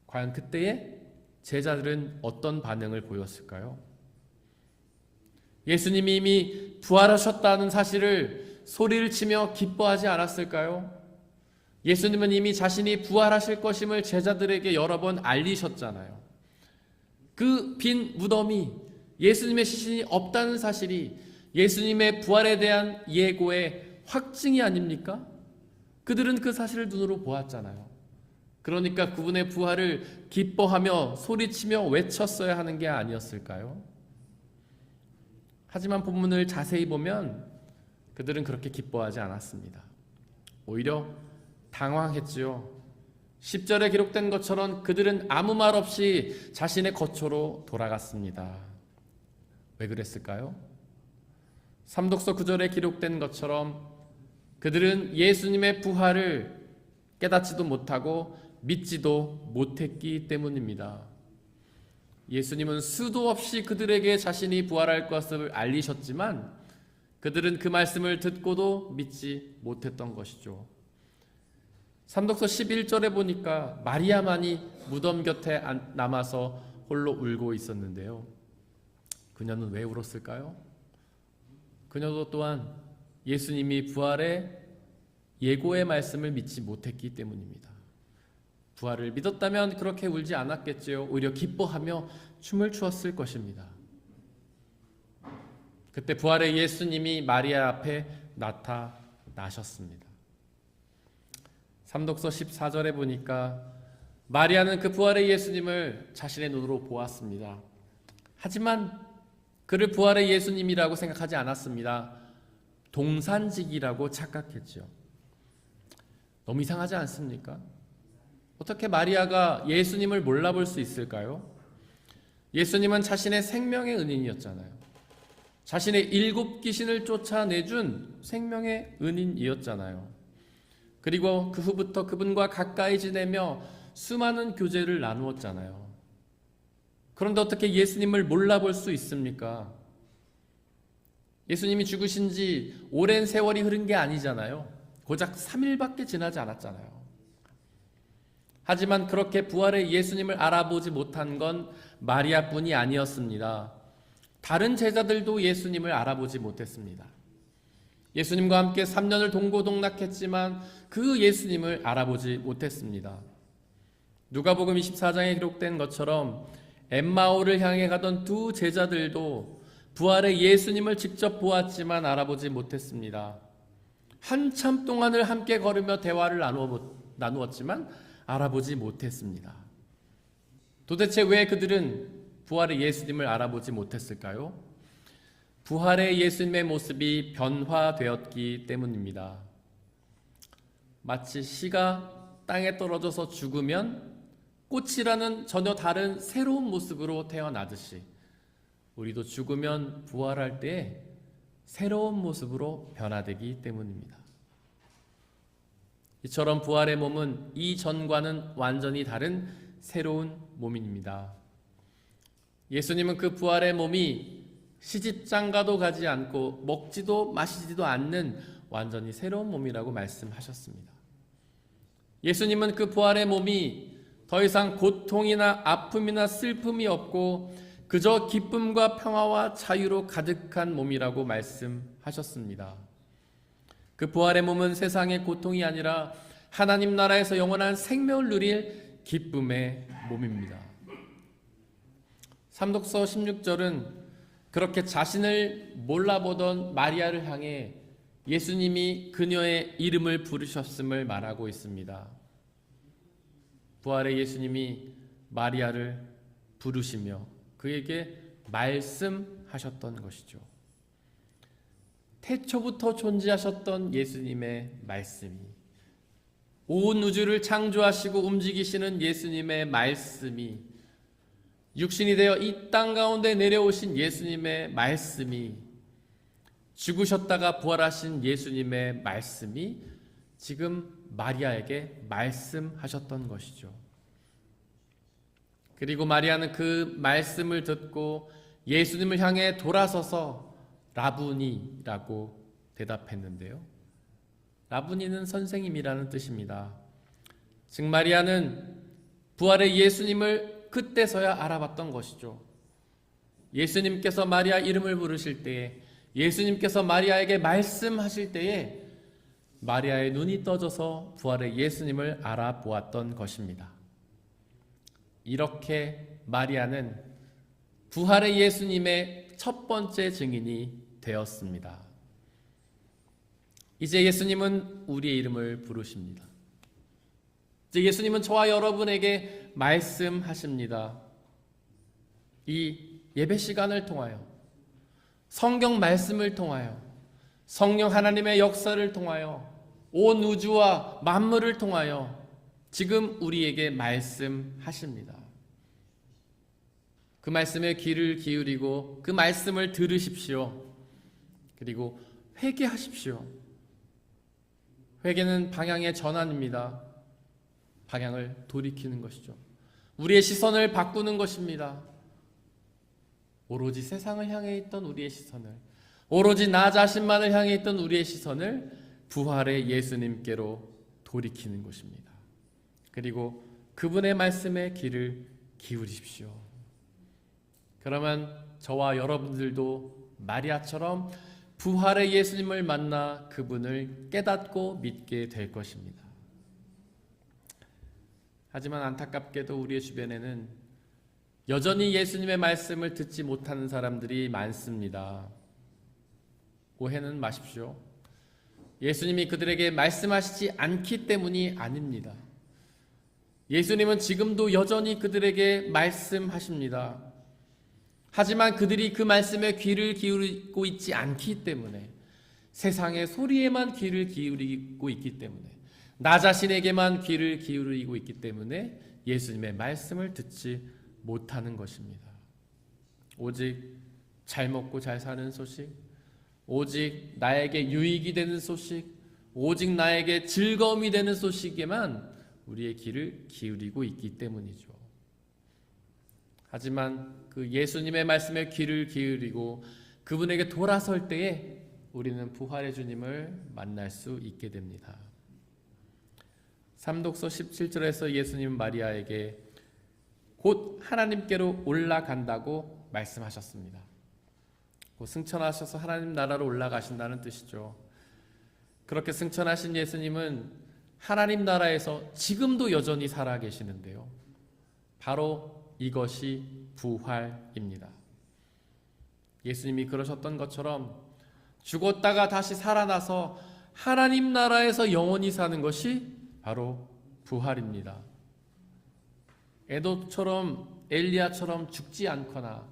과연 그때의 제자들은 어떤 반응을 보였을까요? 예수님이 이미 부활하셨다는 사실을 소리를 치며 기뻐하지 않았을까요? 예수님은 이미 자신이 부활하실 것임을 제자들에게 여러 번 알리셨잖아요. 그 빈 무덤이 예수님의 시신이 없다는 사실이 예수님의 부활에 대한 예고의 확증이 아닙니까? 그들은 그 사실을 눈으로 보았잖아요. 그러니까 그분의 부활을 기뻐하며 소리치며 외쳤어야 하는 게 아니었을까요? 하지만 본문을 자세히 보면 그들은 그렇게 기뻐하지 않았습니다. 오히려 당황했지요. 10절에 기록된 것처럼 그들은 아무 말 없이 자신의 거처로 돌아갔습니다. 왜 그랬을까요? 삼독서 9절에 기록된 것처럼 그들은 예수님의 부활을 깨닫지도 못하고 믿지도 못했기 때문입니다. 예수님은 수도 없이 그들에게 자신이 부활할 것을 알리셨지만 그들은 그 말씀을 듣고도 믿지 못했던 것이죠. 삼독서 11절에 보니까 마리아만이 무덤 곁에 남아서 홀로 울고 있었는데요. 그녀는 왜 울었을까요? 그녀도 또한 예수님이 부활의 예고의 말씀을 믿지 못했기 때문입니다. 부활을 믿었다면 그렇게 울지 않았겠지요. 오히려 기뻐하며 춤을 추었을 것입니다. 그때 부활의 예수님이 마리아 앞에 나타나셨습니다. 삼독서 14절에 보니까 마리아는 그 부활의 예수님을 자신의 눈으로 보았습니다. 하지만 그를 부활의 예수님이라고 생각하지 않았습니다. 동산직이라고 착각했죠. 너무 이상하지 않습니까? 어떻게 마리아가 예수님을 몰라볼 수 있을까요? 예수님은 자신의 생명의 은인이었잖아요. 자신의 7 귀신을 쫓아내준 생명의 은인이었잖아요. 그리고 그 후부터 그분과 가까이 지내며 수많은 교제를 나누었잖아요. 그런데 어떻게 예수님을 몰라볼 수 있습니까? 예수님이 죽으신 지 오랜 세월이 흐른 게 아니잖아요. 고작 3일밖에 지나지 않았잖아요. 하지만 그렇게 부활의 예수님을 알아보지 못한 건 마리아뿐이 아니었습니다. 다른 제자들도 예수님을 알아보지 못했습니다. 예수님과 함께 3년을 동고동락했지만 그 예수님을 알아보지 못했습니다. 누가복음 24장에 기록된 것처럼 엠마오를 향해 가던 2 제자들도 부활의 예수님을 직접 보았지만 알아보지 못했습니다. 한참 동안을 함께 걸으며 대화를 나누었지만 알아보지 못했습니다. 도대체 왜 그들은 부활의 예수님을 알아보지 못했을까요? 부활의 예수님의 모습이 변화되었기 때문입니다. 마치 씨가 땅에 떨어져서 죽으면 꽃이라는 전혀 다른 새로운 모습으로 태어나듯이 우리도 죽으면 부활할 때 새로운 모습으로 변화되기 때문입니다. 이처럼 부활의 몸은 이전과는 완전히 다른 새로운 몸입니다. 예수님은 그 부활의 몸이 시집장가도 가지 않고 먹지도 마시지도 않는 완전히 새로운 몸이라고 말씀하셨습니다. 예수님은 그 부활의 몸이 더 이상 고통이나 아픔이나 슬픔이 없고 그저 기쁨과 평화와 자유로 가득한 몸이라고 말씀하셨습니다. 그 부활의 몸은 세상의 고통이 아니라 하나님 나라에서 영원한 생명을 누릴 기쁨의 몸입니다. 삼독서 16절은 그렇게 자신을 몰라보던 마리아를 향해 예수님이 그녀의 이름을 부르셨음을 말하고 있습니다. 부활의 예수님이 마리아를 부르시며 그에게 말씀하셨던 것이죠. 태초부터 존재하셨던 예수님의 말씀이, 온 우주를 창조하시고 움직이시는 예수님의 말씀이, 육신이 되어 이 땅 가운데 내려오신 예수님의 말씀이, 죽으셨다가 부활하신 예수님의 말씀이 지금 마리아에게 말씀하셨던 것이죠. 그리고 마리아는 그 말씀을 듣고 예수님을 향해 돌아서서 라부니라고 대답했는데요. 라부니는 선생님이라는 뜻입니다. 즉 마리아는 부활의 예수님을 그때서야 알아봤던 것이죠. 예수님께서 마리아 이름을 부르실 때에, 예수님께서 마리아에게 말씀하실 때에 마리아의 눈이 떠져서 부활의 예수님을 알아보았던 것입니다. 이렇게 마리아는 부활의 예수님의 첫 번째 증인이 되었습니다. 이제 예수님은 우리의 이름을 부르십니다. 이제 예수님은 저와 여러분에게 말씀하십니다. 이 예배 시간을 통하여, 성경 말씀을 통하여, 성령 하나님의 역사를 통하여, 온 우주와 만물을 통하여 지금 우리에게 말씀하십니다. 그 말씀에 귀를 기울이고 그 말씀을 들으십시오. 그리고 회개하십시오. 회개는 방향의 전환입니다. 방향을 돌이키는 것이죠. 우리의 시선을 바꾸는 것입니다. 오로지 세상을 향해 있던 우리의 시선을, 오로지 나 자신만을 향해 있던 우리의 시선을 부활의 예수님께로 돌이키는 것입니다. 그리고 그분의 말씀에 귀를 기울이십시오. 그러면 저와 여러분들도 마리아처럼 부활의 예수님을 만나 그분을 깨닫고 믿게 될 것입니다. 하지만 안타깝게도 우리의 주변에는 여전히 예수님의 말씀을 듣지 못하는 사람들이 많습니다. 오해는 마십시오. 예수님이 그들에게 말씀하시지 않기 때문이 아닙니다. 예수님은 지금도 여전히 그들에게 말씀하십니다. 하지만 그들이 그 말씀에 귀를 기울이고 있지 않기 때문에, 세상의 소리에만 귀를 기울이고 있기 때문에, 나 자신에게만 귀를 기울이고 있기 때문에 예수님의 말씀을 듣지 못하는 것입니다. 오직 잘 먹고 잘 사는 소식, 오직 나에게 유익이 되는 소식, 오직 나에게 즐거움이 되는 소식에만 우리의 귀를 기울이고 있기 때문이죠. 하지만 그 예수님의 말씀에 귀를 기울이고 그분에게 돌아설 때에 우리는 부활의 주님을 만날 수 있게 됩니다. 삼독서 17절에서 예수님은 마리아에게 곧 하나님께로 올라간다고 말씀하셨습니다. 곧 승천하셔서 하나님 나라로 올라가신다는 뜻이죠. 그렇게 승천하신 예수님은 하나님 나라에서 지금도 여전히 살아계시는데요. 바로 이것이 부활입니다. 예수님이 그러셨던 것처럼 죽었다가 다시 살아나서 하나님 나라에서 영원히 사는 것이 바로 부활입니다. 에도처럼 엘리야처럼 죽지 않거나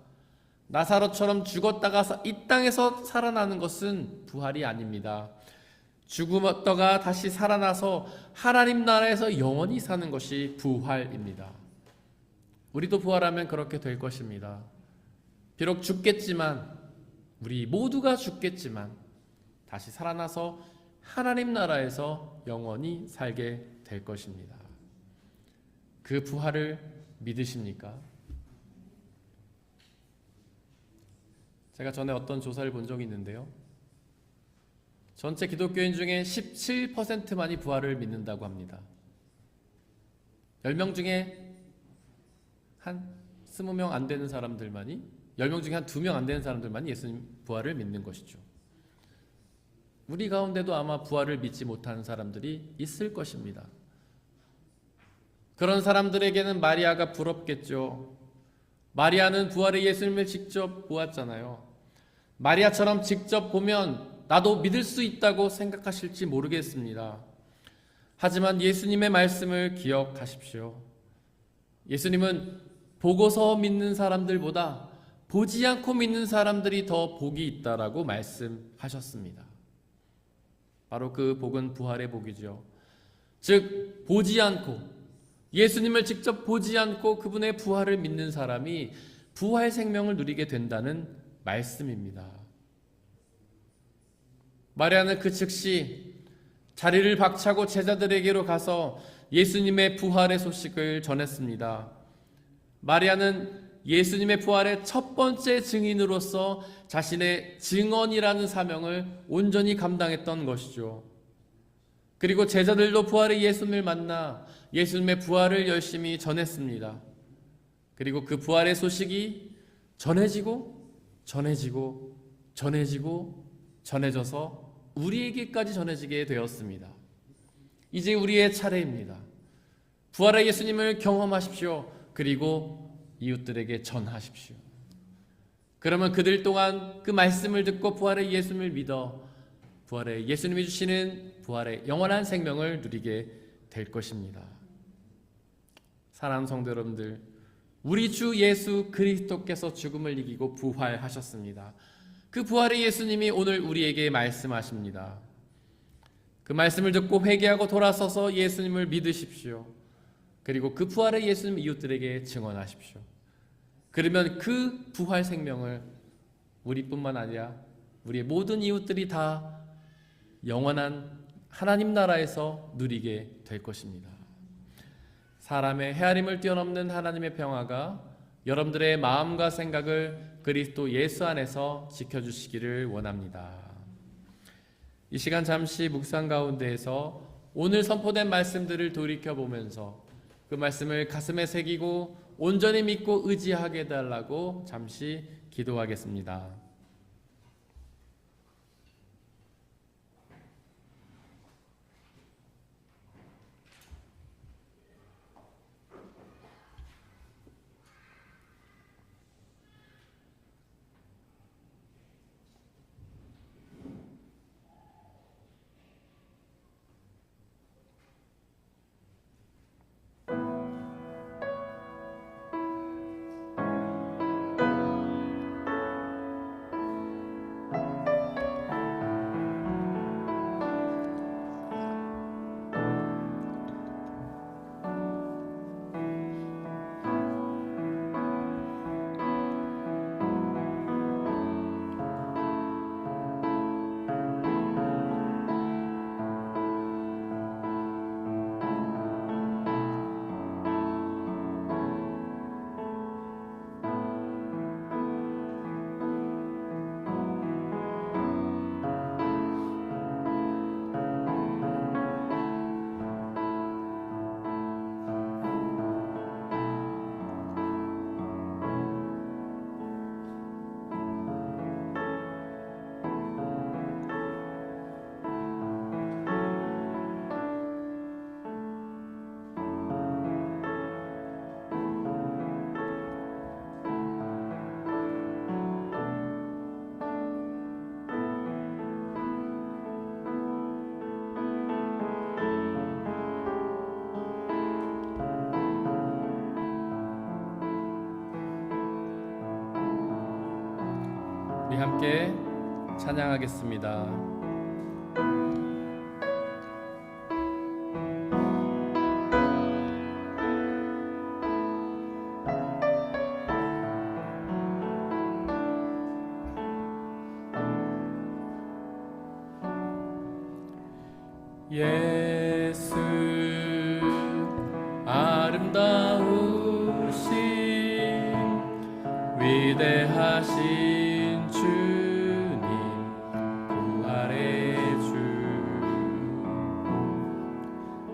나사로처럼 죽었다가 이 땅에서 살아나는 것은 부활이 아닙니다. 죽었다가 다시 살아나서 하나님 나라에서 영원히 사는 것이 부활입니다. 우리도 부활하면 그렇게 될 것입니다. 비록 죽겠지만, 우리 모두가 죽겠지만 다시 살아나서 하나님 나라에서 영원히 살게 될 것입니다. 그 부활을 믿으십니까? 제가 전에 어떤 조사를 본 적이 있는데요. 전체 기독교인 중에 17%만이 부활을 믿는다고 합니다. 10명 중에 한 20명 안 되는 사람들만이, 10명 중에 한 2명 안 되는 사람들만이 예수님 부활을 믿는 것이죠. 우리 가운데도 아마 부활을 믿지 못하는 사람들이 있을 것입니다. 그런 사람들에게는 마리아가 부럽겠죠. 마리아는 부활의 예수님을 직접 보았잖아요. 마리아처럼 직접 보면 나도 믿을 수 있다고 생각하실지 모르겠습니다. 하지만 예수님의 말씀을 기억하십시오. 예수님은 보고서 믿는 사람들보다 보지 않고 믿는 사람들이 더 복이 있다라고 말씀하셨습니다. 바로 그 복은 부활의 복이죠. 즉 보지 않고, 예수님을 직접 보지 않고 그분의 부활을 믿는 사람이 부활 생명을 누리게 된다는 말씀입니다. 마리아는 그 즉시 자리를 박차고 제자들에게로 가서 예수님의 부활의 소식을 전했습니다. 마리아는 예수님의 부활의 첫 번째 증인으로서 자신의 증언이라는 사명을 온전히 감당했던 것이죠. 그리고 제자들도 부활의 예수님을 만나 예수님의 부활을 열심히 전했습니다. 그리고 그 부활의 소식이 전해지고 전해져서 우리에게까지 전해지게 되었습니다. 이제 우리의 차례입니다. 부활의 예수님을 경험하십시오. 그리고 이웃들에게 전하십시오. 그러면 그들 또한 그 말씀을 듣고 부활의 예수님을 믿어 부활의 예수님이 주시는 부활의 영원한 생명을 누리게 될 것입니다. 사랑하는 성도 여러분들, 우리 주 예수 그리스도께서 죽음을 이기고 부활하셨습니다. 그 부활의 예수님이 오늘 우리에게 말씀하십니다. 그 말씀을 듣고 회개하고 돌아서서 예수님을 믿으십시오. 그리고 그 부활의 예수님 이웃들에게 증언하십시오. 그러면 그 부활 생명을 우리뿐만 아니라 우리의 모든 이웃들이 다 영원한 하나님 나라에서 누리게 될 것입니다. 사람의 헤아림을 뛰어넘는 하나님의 평화가 여러분들의 마음과 생각을 그리스도 예수 안에서 지켜주시기를 원합니다. 이 시간 잠시 묵상 가운데에서 오늘 선포된 말씀들을 돌이켜보면서 그 말씀을 가슴에 새기고 온전히 믿고 의지하게 해달라고 잠시 기도하겠습니다. 함께 찬양하겠습니다. 예수 아름다우신 위대하신 주님 부활의 주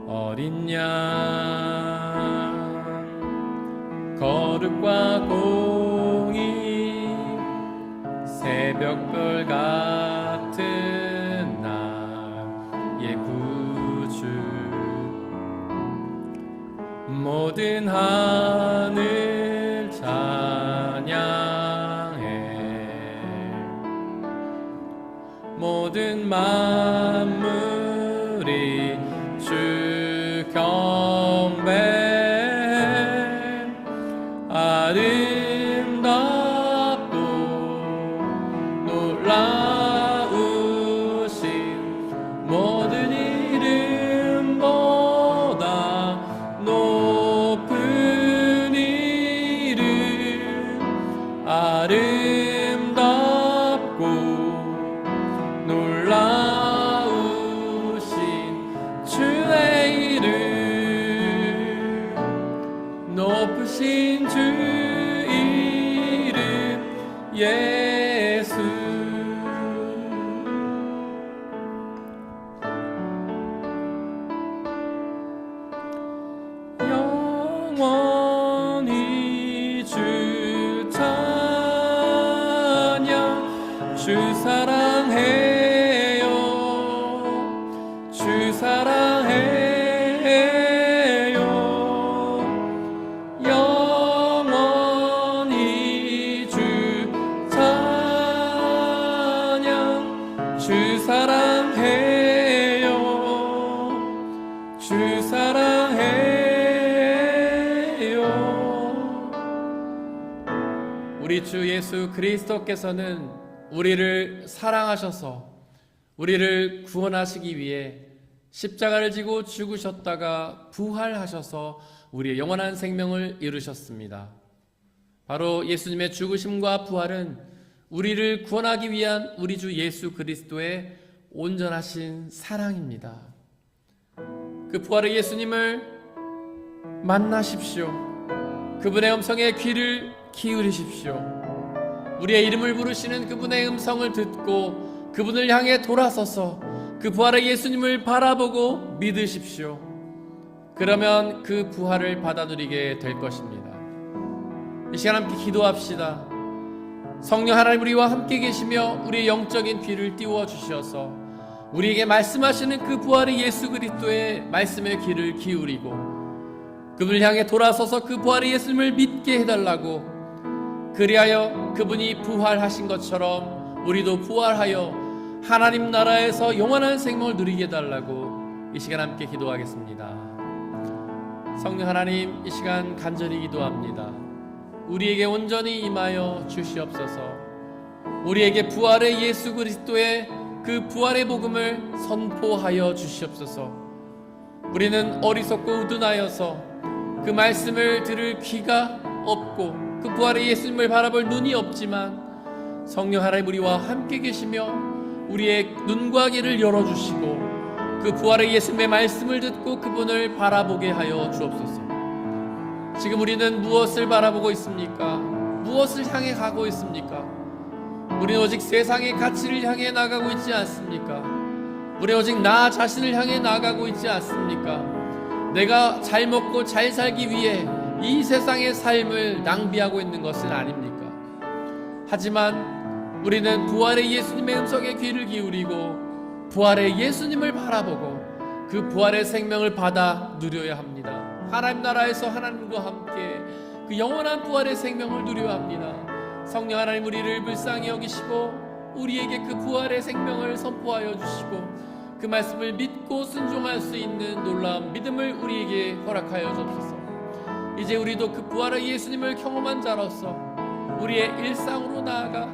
어린 양 거룩과 공의 새벽별 같은 나의 구주 모든 하늘 찬양해 모든 만물이 주 경배 아름답고 놀라우신 모든 이름보다 높은 이름 아름답고 놀라우신 주의 이름 높으신 주 이름 예수 영원히 주 찬양 주 사랑해요 주 사랑해요 영원히 주 찬양 주 사랑해요 주 사랑해요 우리 주 예수 그리스도께서는 우리를 사랑하셔서 우리를 구원하시기 위해 십자가를 지고 죽으셨다가 부활하셔서 우리의 영원한 생명을 이루셨습니다. 바로 예수님의 죽으심과 부활은 우리를 구원하기 위한 우리 주 예수 그리스도의 온전하신 사랑입니다. 그 부활의 예수님을 만나십시오. 그분의 음성에 귀를 기울이십시오. 우리의 이름을 부르시는 그분의 음성을 듣고 그분을 향해 돌아서서 그 부활의 예수님을 바라보고 믿으십시오. 그러면 그 부활을 받아 누리게 될 것입니다. 이 시간 함께 기도합시다. 성령 하나님 우리와 함께 계시며 우리의 영적인 귀를 띄워 주셔서 우리에게 말씀하시는 그 부활의 예수 그리스도의 말씀의 귀를 기울이고 그분을 향해 돌아서서 그 부활의 예수님을 믿게 해달라고 그리하여 그분이 부활하신 것처럼 우리도 부활하여 하나님 나라에서 영원한 생명을 누리게 해달라고 이 시간 함께 기도하겠습니다. 성령 하나님 이 시간 간절히 기도합니다. 우리에게 온전히 임하여 주시옵소서. 우리에게 부활의 예수 그리스도의 그 부활의 복음을 선포하여 주시옵소서. 우리는 어리석고 우둔하여서 그 말씀을 들을 귀가 없고 그 부활의 예수님을 바라볼 눈이 없지만 성령 하나님 우리와 함께 계시며 우리의 눈과 귀를 열어주시고 그 부활의 예수님의 말씀을 듣고 그분을 바라보게 하여 주옵소서. 지금 우리는 무엇을 바라보고 있습니까? 무엇을 향해 가고 있습니까? 우리는 오직 세상의 가치를 향해 나가고 있지 않습니까? 우리는 오직 나 자신을 향해 나가고 있지 않습니까? 내가 잘 먹고 잘 살기 위해 이 세상의 삶을 낭비하고 있는 것은 아닙니까? 하지만 우리는 부활의 예수님의 음성에 귀를 기울이고 부활의 예수님을 바라보고 그 부활의 생명을 받아 누려야 합니다. 하나님 나라에서 하나님과 함께 그 영원한 부활의 생명을 누려야 합니다. 성령 하나님 우리를 불쌍히 여기시고 우리에게 그 부활의 생명을 선포하여 주시고 그 말씀을 믿고 순종할 수 있는 놀라운 믿음을 우리에게 허락하여 주옵소서. 이제 우리도 그 부활의 예수님을 경험한 자로서 우리의 일상으로 나아가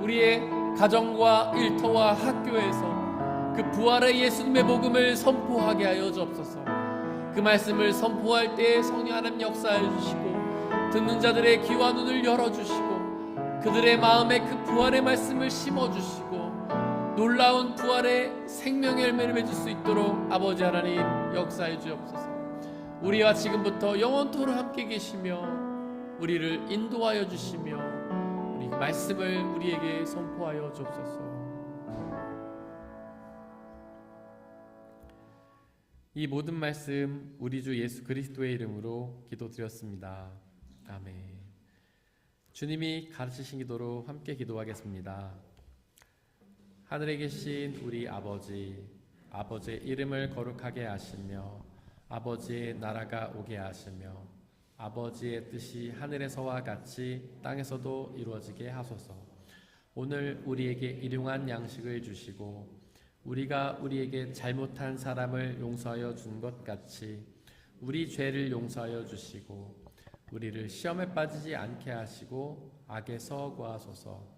우리의 가정과 일터와 학교에서 그 부활의 예수님의 복음을 선포하게 하여 주옵소서. 그 말씀을 선포할 때에 성령 하나님 역사해 주시고 듣는 자들의 귀와 눈을 열어주시고 그들의 마음에 그 부활의 말씀을 심어주시고 놀라운 부활의 생명의 열매를 맺을 수 있도록 아버지 하나님 역사해 주옵소서. 우리와 지금부터 영원토록 함께 계시며 우리를 인도하여 주시며 우리 그 말씀을 우리에게 선포하여 주옵소서. 이 모든 말씀 우리 주 예수 그리스도의 이름으로 기도드렸습니다. 아멘. 주님이 가르치신 기도로 함께 기도하겠습니다. 하늘에 계신 우리 아버지, 아버지의 이름을 거룩하게 하시며 아버지의 나라가 오게 하시며 아버지의 뜻이 하늘에서와 같이 땅에서도 이루어지게 하소서. 오늘 우리에게 일용할 양식을 주시고 우리가 우리에게 잘못한 사람을 용서하여 준 것 같이 우리 죄를 용서하여 주시고 우리를 시험에 빠지지 않게 하시고 악에서 구하소서.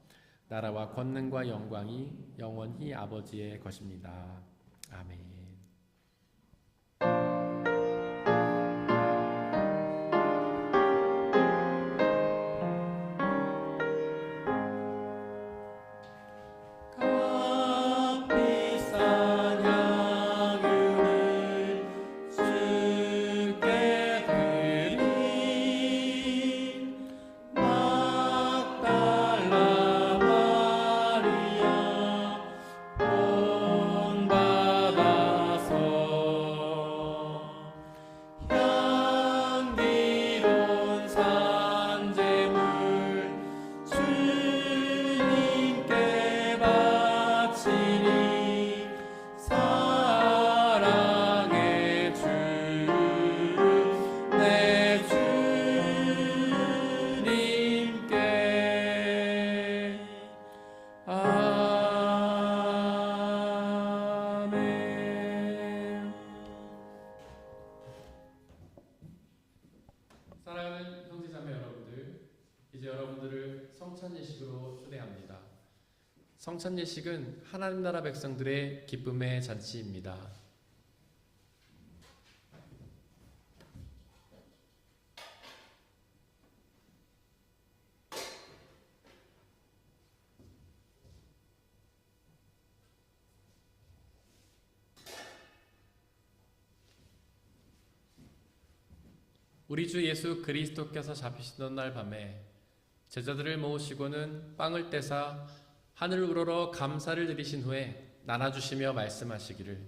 나라와 권능과 영광이 영원히 아버지의 것입니다. 아멘. 사랑하는 형제자매 여러분들, 이제 여러분들을 성찬 예식으로 초대합니다. 성찬 예식은 하나님 나라 백성들의 기쁨의 잔치입니다. 우리 주 예수 그리스도께서 잡히시던 날 밤에 제자들을 모으시고는 빵을 떼사 하늘 우러러 감사를 드리신 후에 나눠주시며 말씀하시기를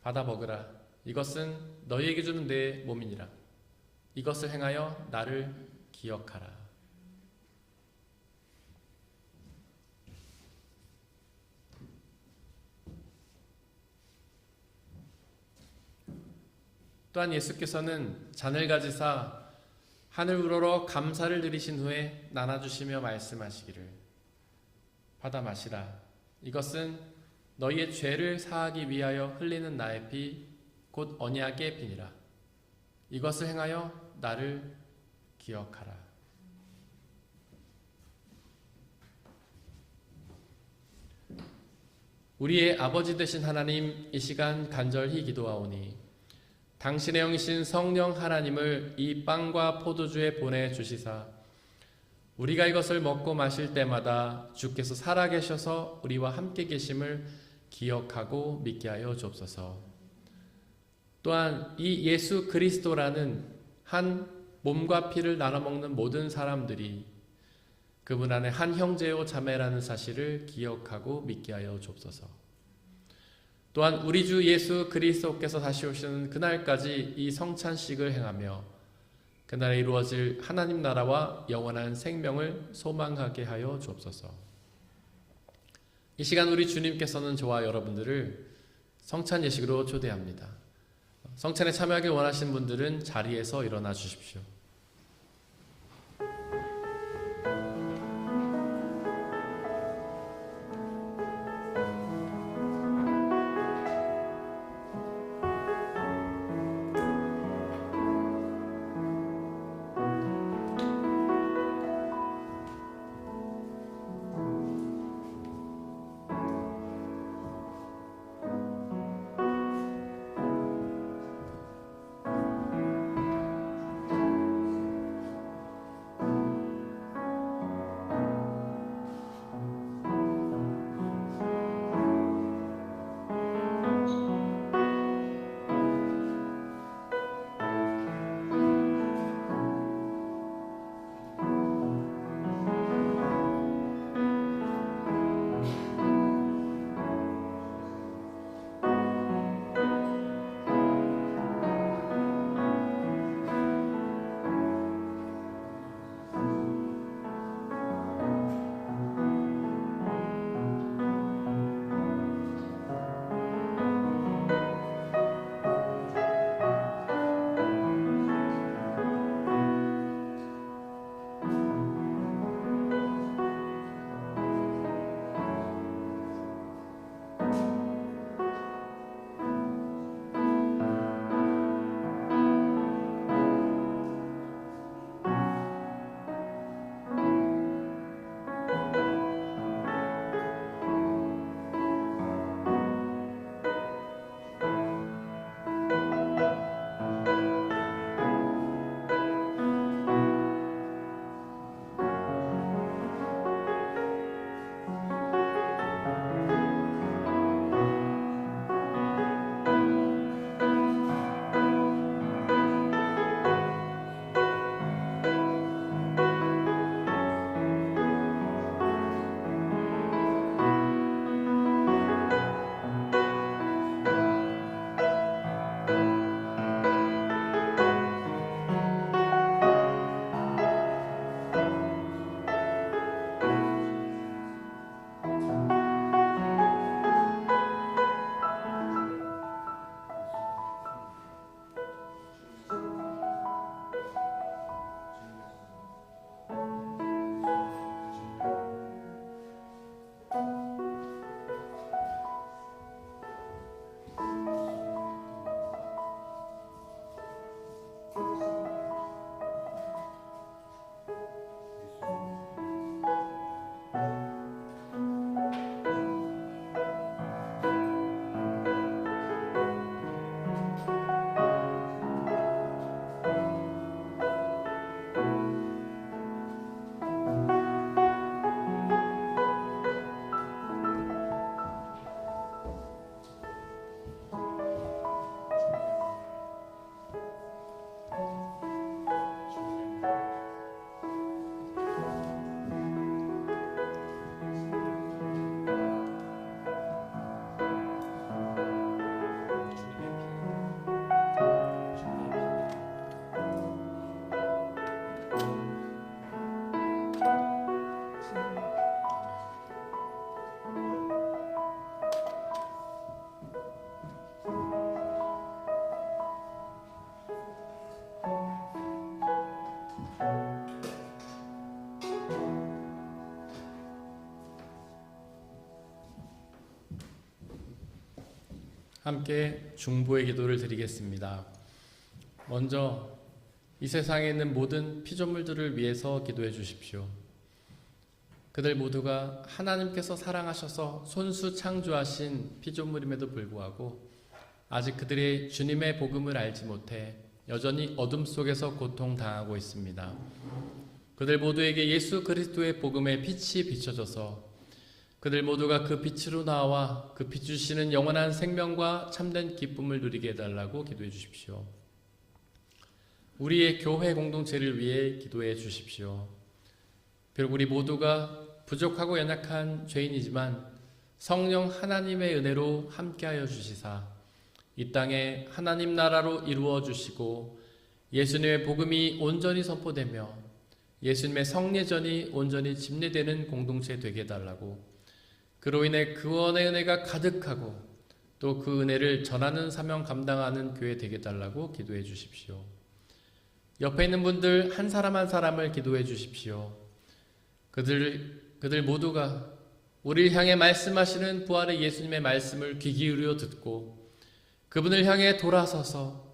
받아 먹으라. 이것은 너희에게 주는 내 몸이니라. 이것을 행하여 나를 기억하라. 또한 예수께서는 잔을 가지사 하늘 우러러 감사를 드리신 후에 나눠주시며 말씀하시기를 받아 마시라. 이것은 너희의 죄를 사하기 위하여 흘리는 나의 피 곧 언약의 피니라. 이것을 행하여 나를 기억하라. 우리의 아버지 되신 하나님, 이 시간 간절히 기도하오니 당신의 영이신 성령 하나님을 이 빵과 포도주에 보내주시사 우리가 이것을 먹고 마실 때마다 주께서 살아계셔서 우리와 함께 계심을 기억하고 믿게 하여 주옵소서. 또한 이 예수 그리스도라는 한 몸과 피를 나눠 먹는 모든 사람들이 그분 안에 한 형제요 자매라는 사실을 기억하고 믿게 하여 주옵소서. 또한 우리 주 예수 그리스도께서 다시 오시는 그날까지 이 성찬식을 행하며 그날에 이루어질 하나님 나라와 영원한 생명을 소망하게 하여 주옵소서. 이 시간 우리 주님께서는 저와 여러분들을 성찬 예식으로 초대합니다. 성찬에 참여하길 원하시는 분들은 자리에서 일어나 주십시오. 함께 중보의 기도를 드리겠습니다. 먼저 이 세상에 있는 모든 피조물들을 위해서 기도해 주십시오. 그들 모두가 하나님께서 사랑하셔서 손수 창조하신 피조물임에도 불구하고 아직 그들이 주님의 복음을 알지 못해 여전히 어둠 속에서 고통당하고 있습니다. 그들 모두에게 예수 그리스도의 복음의 빛이 비춰져서 그들 모두가 그 빛으로 나와 그 빛 주시는 영원한 생명과 참된 기쁨을 누리게 해달라고 기도해 주십시오. 우리의 교회 공동체를 위해 기도해 주십시오. 비록 우리 모두가 부족하고 연약한 죄인이지만 성령 하나님의 은혜로 함께하여 주시사 이 땅에 하나님 나라로 이루어 주시고 예수님의 복음이 온전히 선포되며 예수님의 성례전이 온전히 집례되는 공동체 되게 해달라고, 그로 인해 구원의 은혜가 가득하고 또 그 은혜를 전하는 사명 감당하는 교회 되게 해달라고 기도해 주십시오. 옆에 있는 분들 한 사람 한 사람을 기도해 주십시오. 그들 모두가 우리를 향해 말씀하시는 부활의 예수님의 말씀을 귀 기울여 듣고 그분을 향해 돌아서서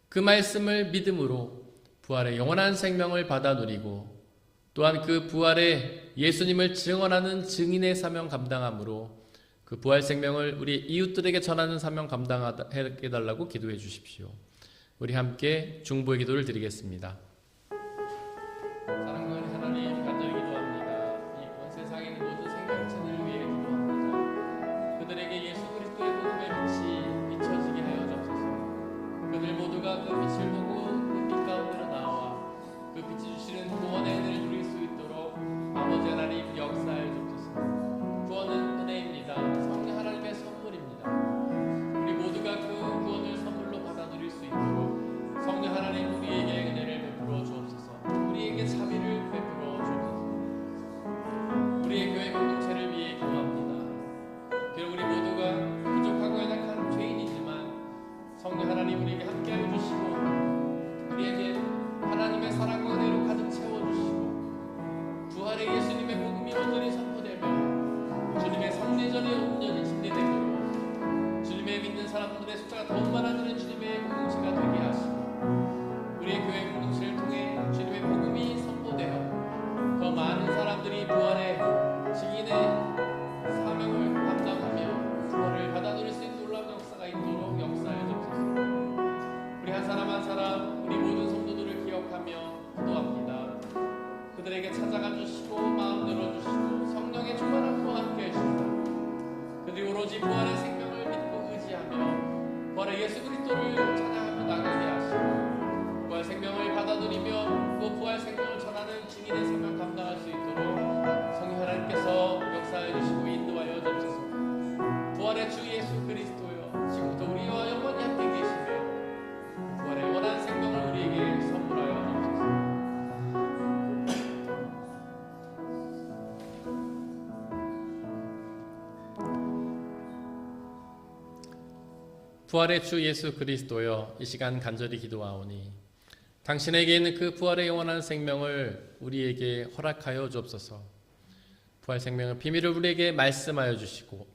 그 말씀을 믿음으로 부활의 영원한 생명을 받아 누리고 또한 그 부활의 예수님을 증언하는 증인의 사명 감당함으로 그 부활 생명을 우리 이웃들에게 전하는 사명 감당하게 해달라고 기도해 주십시오. 우리 함께 중보의 기도를 드리겠습니다. 사랑하는 하나님, 간절히 기도합니다. 이 온 세상에 있는 모든 생명체들을 위해 기도합니다. 그들에게 예수 그리스도의 복음의 빛이 비춰지게 하여 주옵소서. 그들 모두가 그 빛을 보고 그 빛 가운데로 나와 그 빛이 주시는 구원의 은혜를 누릴 수 있도록 아버지 하나님 역사해 주옵소서. 구원은 은혜입니다. 성령 하나님의 선물입니다. 우리 모두가 그 구원을 선물로 받아 누릴 수 있도록 성령 하나님 우리에게 은혜를 베풀어 주옵소서. 우리에게 자비를 베풀어 주옵소서. 우리의 교회 공동체를 위해 기도합니다. 비록 우리 모두가 부족하고 연약한 죄인이지만 성령 하나님 우리에게 함께하여 주시고 우리에게 하나님의 사랑과 은혜로 가득 채워주시고 부활의 예수님의 복음이 온전히 선포되며 주님의 성례전이 온전히 집례되도록 주님의 믿는 사람들의 숫자가 더욱 많아지는 주님의 공동체가 되게 하시고 우리의 교회 공동체를 통해 주님의 복음이 선포되어 더 많은 사람들이 부활의 증인의 사명을 감당하며 부활을 받아 누릴 수 있는 놀라운 역사가 있도록 역사해 주옵소서. 우리 한 사람 한 사람 우리 모든 성도들을 기억하며 기도합니다. 그들에게 찾아가 주시고 마음 열어주시고 성령의 충만함과 함께 해주시고 그들이 오로지 부활의 생명을 믿고 의지하며 부활의 예수 그리스도를 찬양하며 나가게 하시고 부활 생명을 받아 누리며 그 부활 생명을 전하는 증인의 생명 감당할 수 있도록 성령 하나님께서 역사해 주시고 인도하여 주옵소서. 부활의 주 예수 그리스도여 지금부터 우리와 영원히 함께 계시며 부활의 원한 생명을 우리에게 선물하여 주옵소서. 부활의 주 예수 그리스도여 이 시간 간절히 기도하오니 당신에게 있는 그 부활의 영원한 생명을 우리에게 허락하여 주옵소서. 부활 생명의 비밀을 우리에게 말씀하여 주시고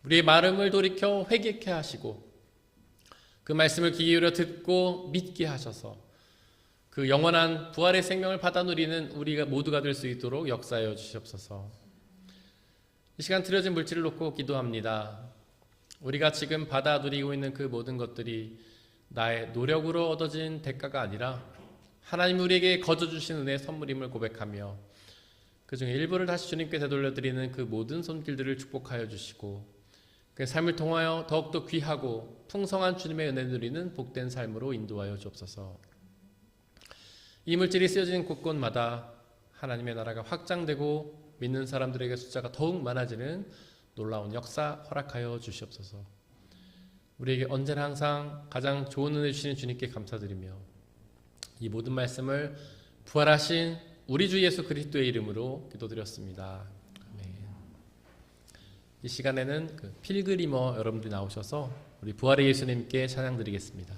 우리의 마음을 돌이켜 회개케 하시고 그 말씀을 귀 기울여 듣고 믿게 하셔서 그 영원한 부활의 생명을 받아 누리는 우리가 모두가 될 수 있도록 역사하여 주시옵소서. 이 시간 드려진 물질을 놓고 기도합니다. 우리가 지금 받아 누리고 있는 그 모든 것들이 나의 노력으로 얻어진 대가가 아니라 하나님 우리에게 거저 주신 은혜의 선물임을 고백하며 그 중에 일부를 다시 주님께 되돌려드리는 그 모든 손길들을 축복하여 주시고 그 삶을 통하여 더욱더 귀하고 풍성한 주님의 은혜 누리는 복된 삶으로 인도하여 주옵소서. 이 물질이 쓰여진 곳곳마다 하나님의 나라가 확장되고 믿는 사람들에게 숫자가 더욱 많아지는 놀라운 역사 허락하여 주시옵소서. 우리에게 언제나 항상 가장 좋은 은혜 주시는 주님께 감사드리며 이 모든 말씀을 부활하신 우리 주 예수 그리스도의 이름으로 기도드렸습니다. 아멘. 이 시간에는 그 필그리머 여러분들이 나오셔서 우리 부활의 예수님께 찬양드리겠습니다.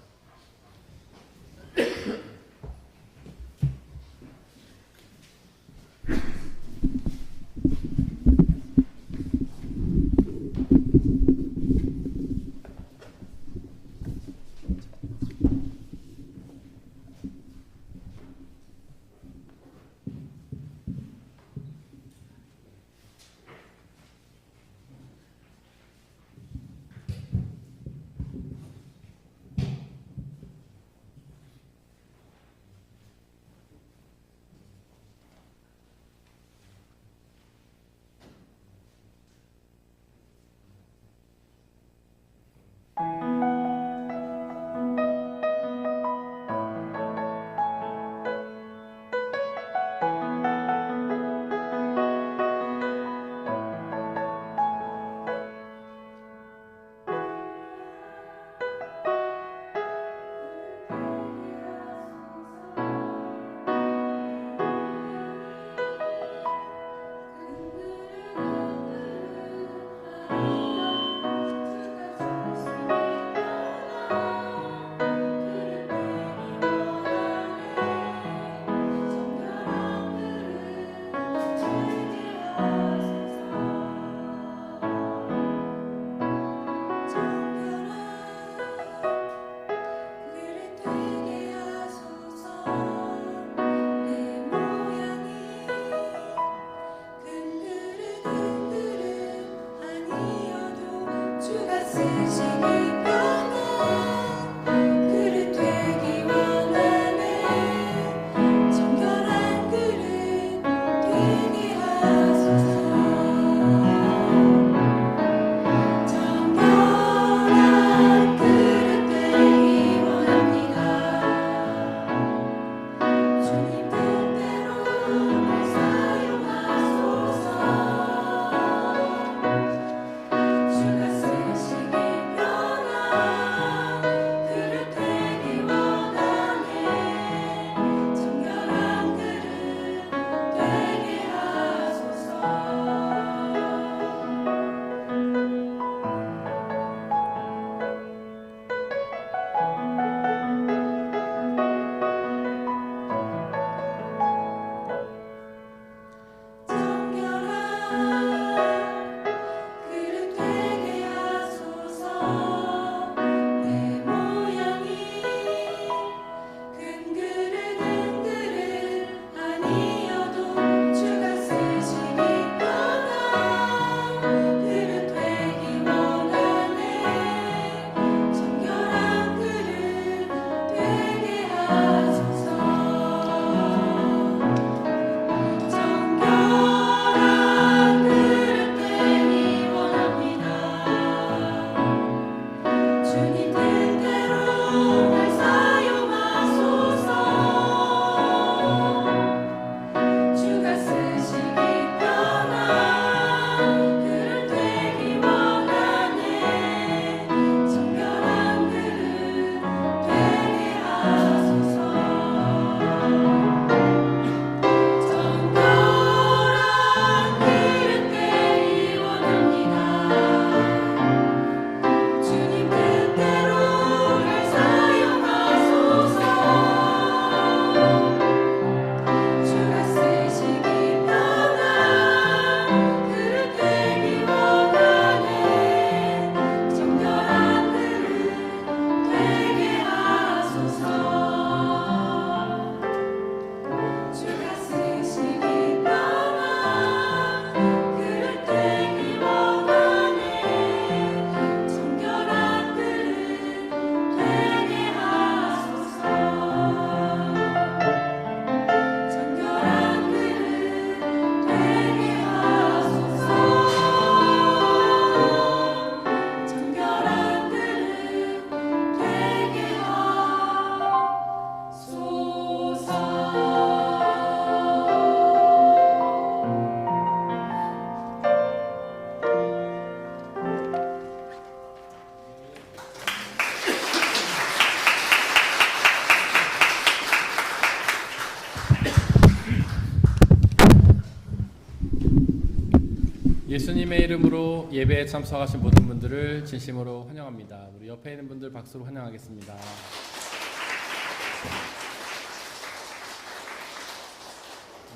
예수님의 이름으로 예배에 참석하신 모든 분들을 진심으로 환영합니다. 우리 옆에 있는 분들 박수로 환영하겠습니다.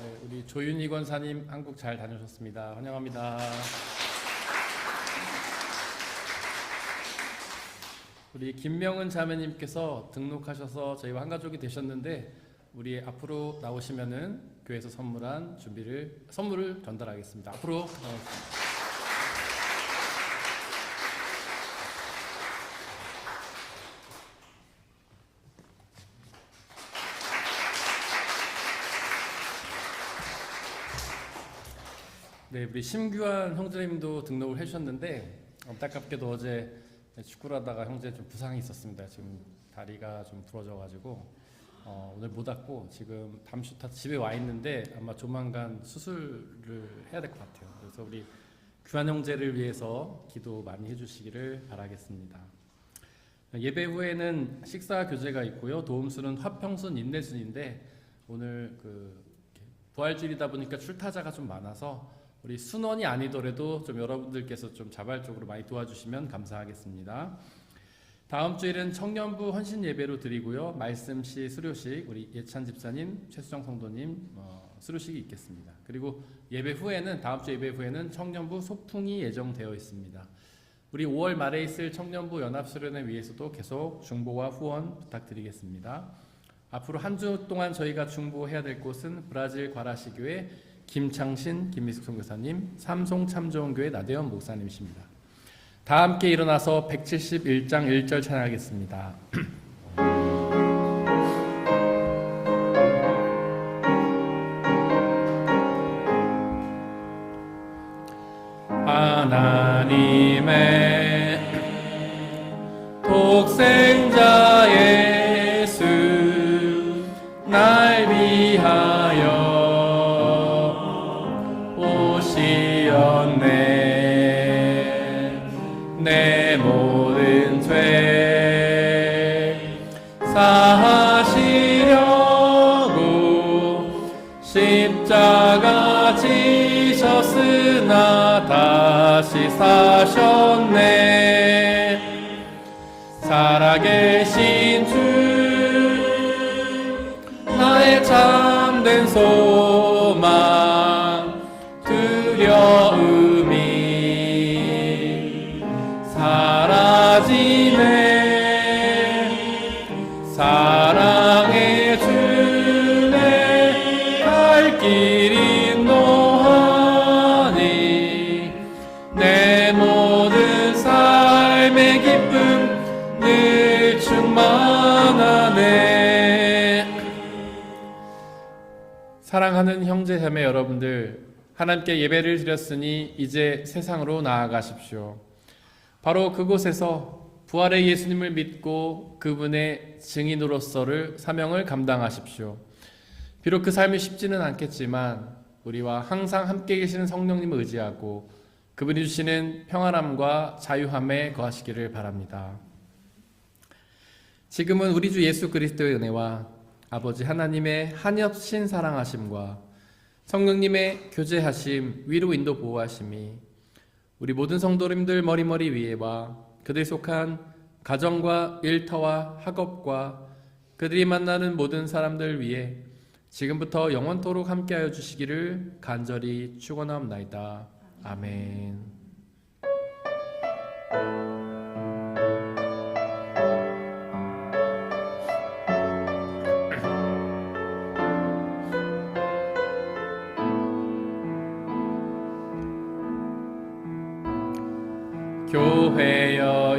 네, 우리 조윤희 권사님 한국 잘 다녀오셨습니다. 환영합니다. 우리 김명은 자매님께서 등록하셔서 저희와 한 가족이 되셨는데 우리 앞으로 나오시면은 교회에서 선물한 선물을 전달하겠습니다. 앞으로 네, 우리 심규환 형제님도 등록을 해주셨는데 안타깝게도 어제 축구를 하다가 형제 좀 부상이 있었습니다. 지금 다리가 좀 부러져가지고 오늘 못 왔고 지금 잠시 다 집에 와 있는데 아마 조만간 수술을 해야 될 것 같아요. 그래서 우리 규환 형제를 위해서 기도 많이 해주시기를 바라겠습니다. 예배 후에는 식사 교제가 있고요. 도움순은 화평순 인내순인데 오늘 부활주일이다 보니까 출타자가 좀 많아서 우리 순원이 아니더라도 좀 여러분들께서 좀 자발적으로 많이 도와주시면 감사하겠습니다. 다음 주일은 청년부 헌신 예배로 드리고요. 말씀시 수료식 우리 예찬 집사님, 최수정 성도님 수료식이 있겠습니다. 그리고 다음 주 예배 후에는 청년부 소풍이 예정되어 있습니다. 우리 5월 말에 있을 청년부 연합수련회 위해서도 계속 중보와 후원 부탁드리겠습니다. 앞으로 한 주 동안 저희가 중보해야 될 곳은 브라질 과라시교회 김창신, 김미숙 선교사님, 삼송참좋은교회 나대원 목사님이십니다. 다 함께 일어나서 171장 1절 찬양하겠습니다. 하나님의 독생자 예수 날 위하여 오시었네. 내 모든 죄 사하시려고 십자가 지셨으나 다시 사셨네. 살아계신 주 나의 참된 소망 두려움이 사라지네. 사랑의 주내 갈 길이 노하니 내 모든 삶의 기쁨 늘 충만하네. 사랑하는 형제 자매 여러분들, 하나님께 예배를 드렸으니 이제 세상으로 나아가십시오. 바로 그곳에서 부활의 예수님을 믿고 그분의 증인으로서를 사명을 감당하십시오. 비록 그 삶이 쉽지는 않겠지만 우리와 항상 함께 계시는 성령님을 의지하고 그분이 주시는 평안함과 자유함에 거하시기를 바랍니다. 지금은 우리 주 예수 그리스도의 은혜와 아버지 하나님의 한없인 사랑하심과 성령님의 교제하심, 위로 인도 보호하심이 우리 모든 성도님들 머리머리 위에와 그들이 속한 가정과 일터와 학업과 그들이 만나는 모든 사람들 위에 지금부터 영원토록 함께하여 주시기를 간절히 축원하옵나이다. 아멘. 교회여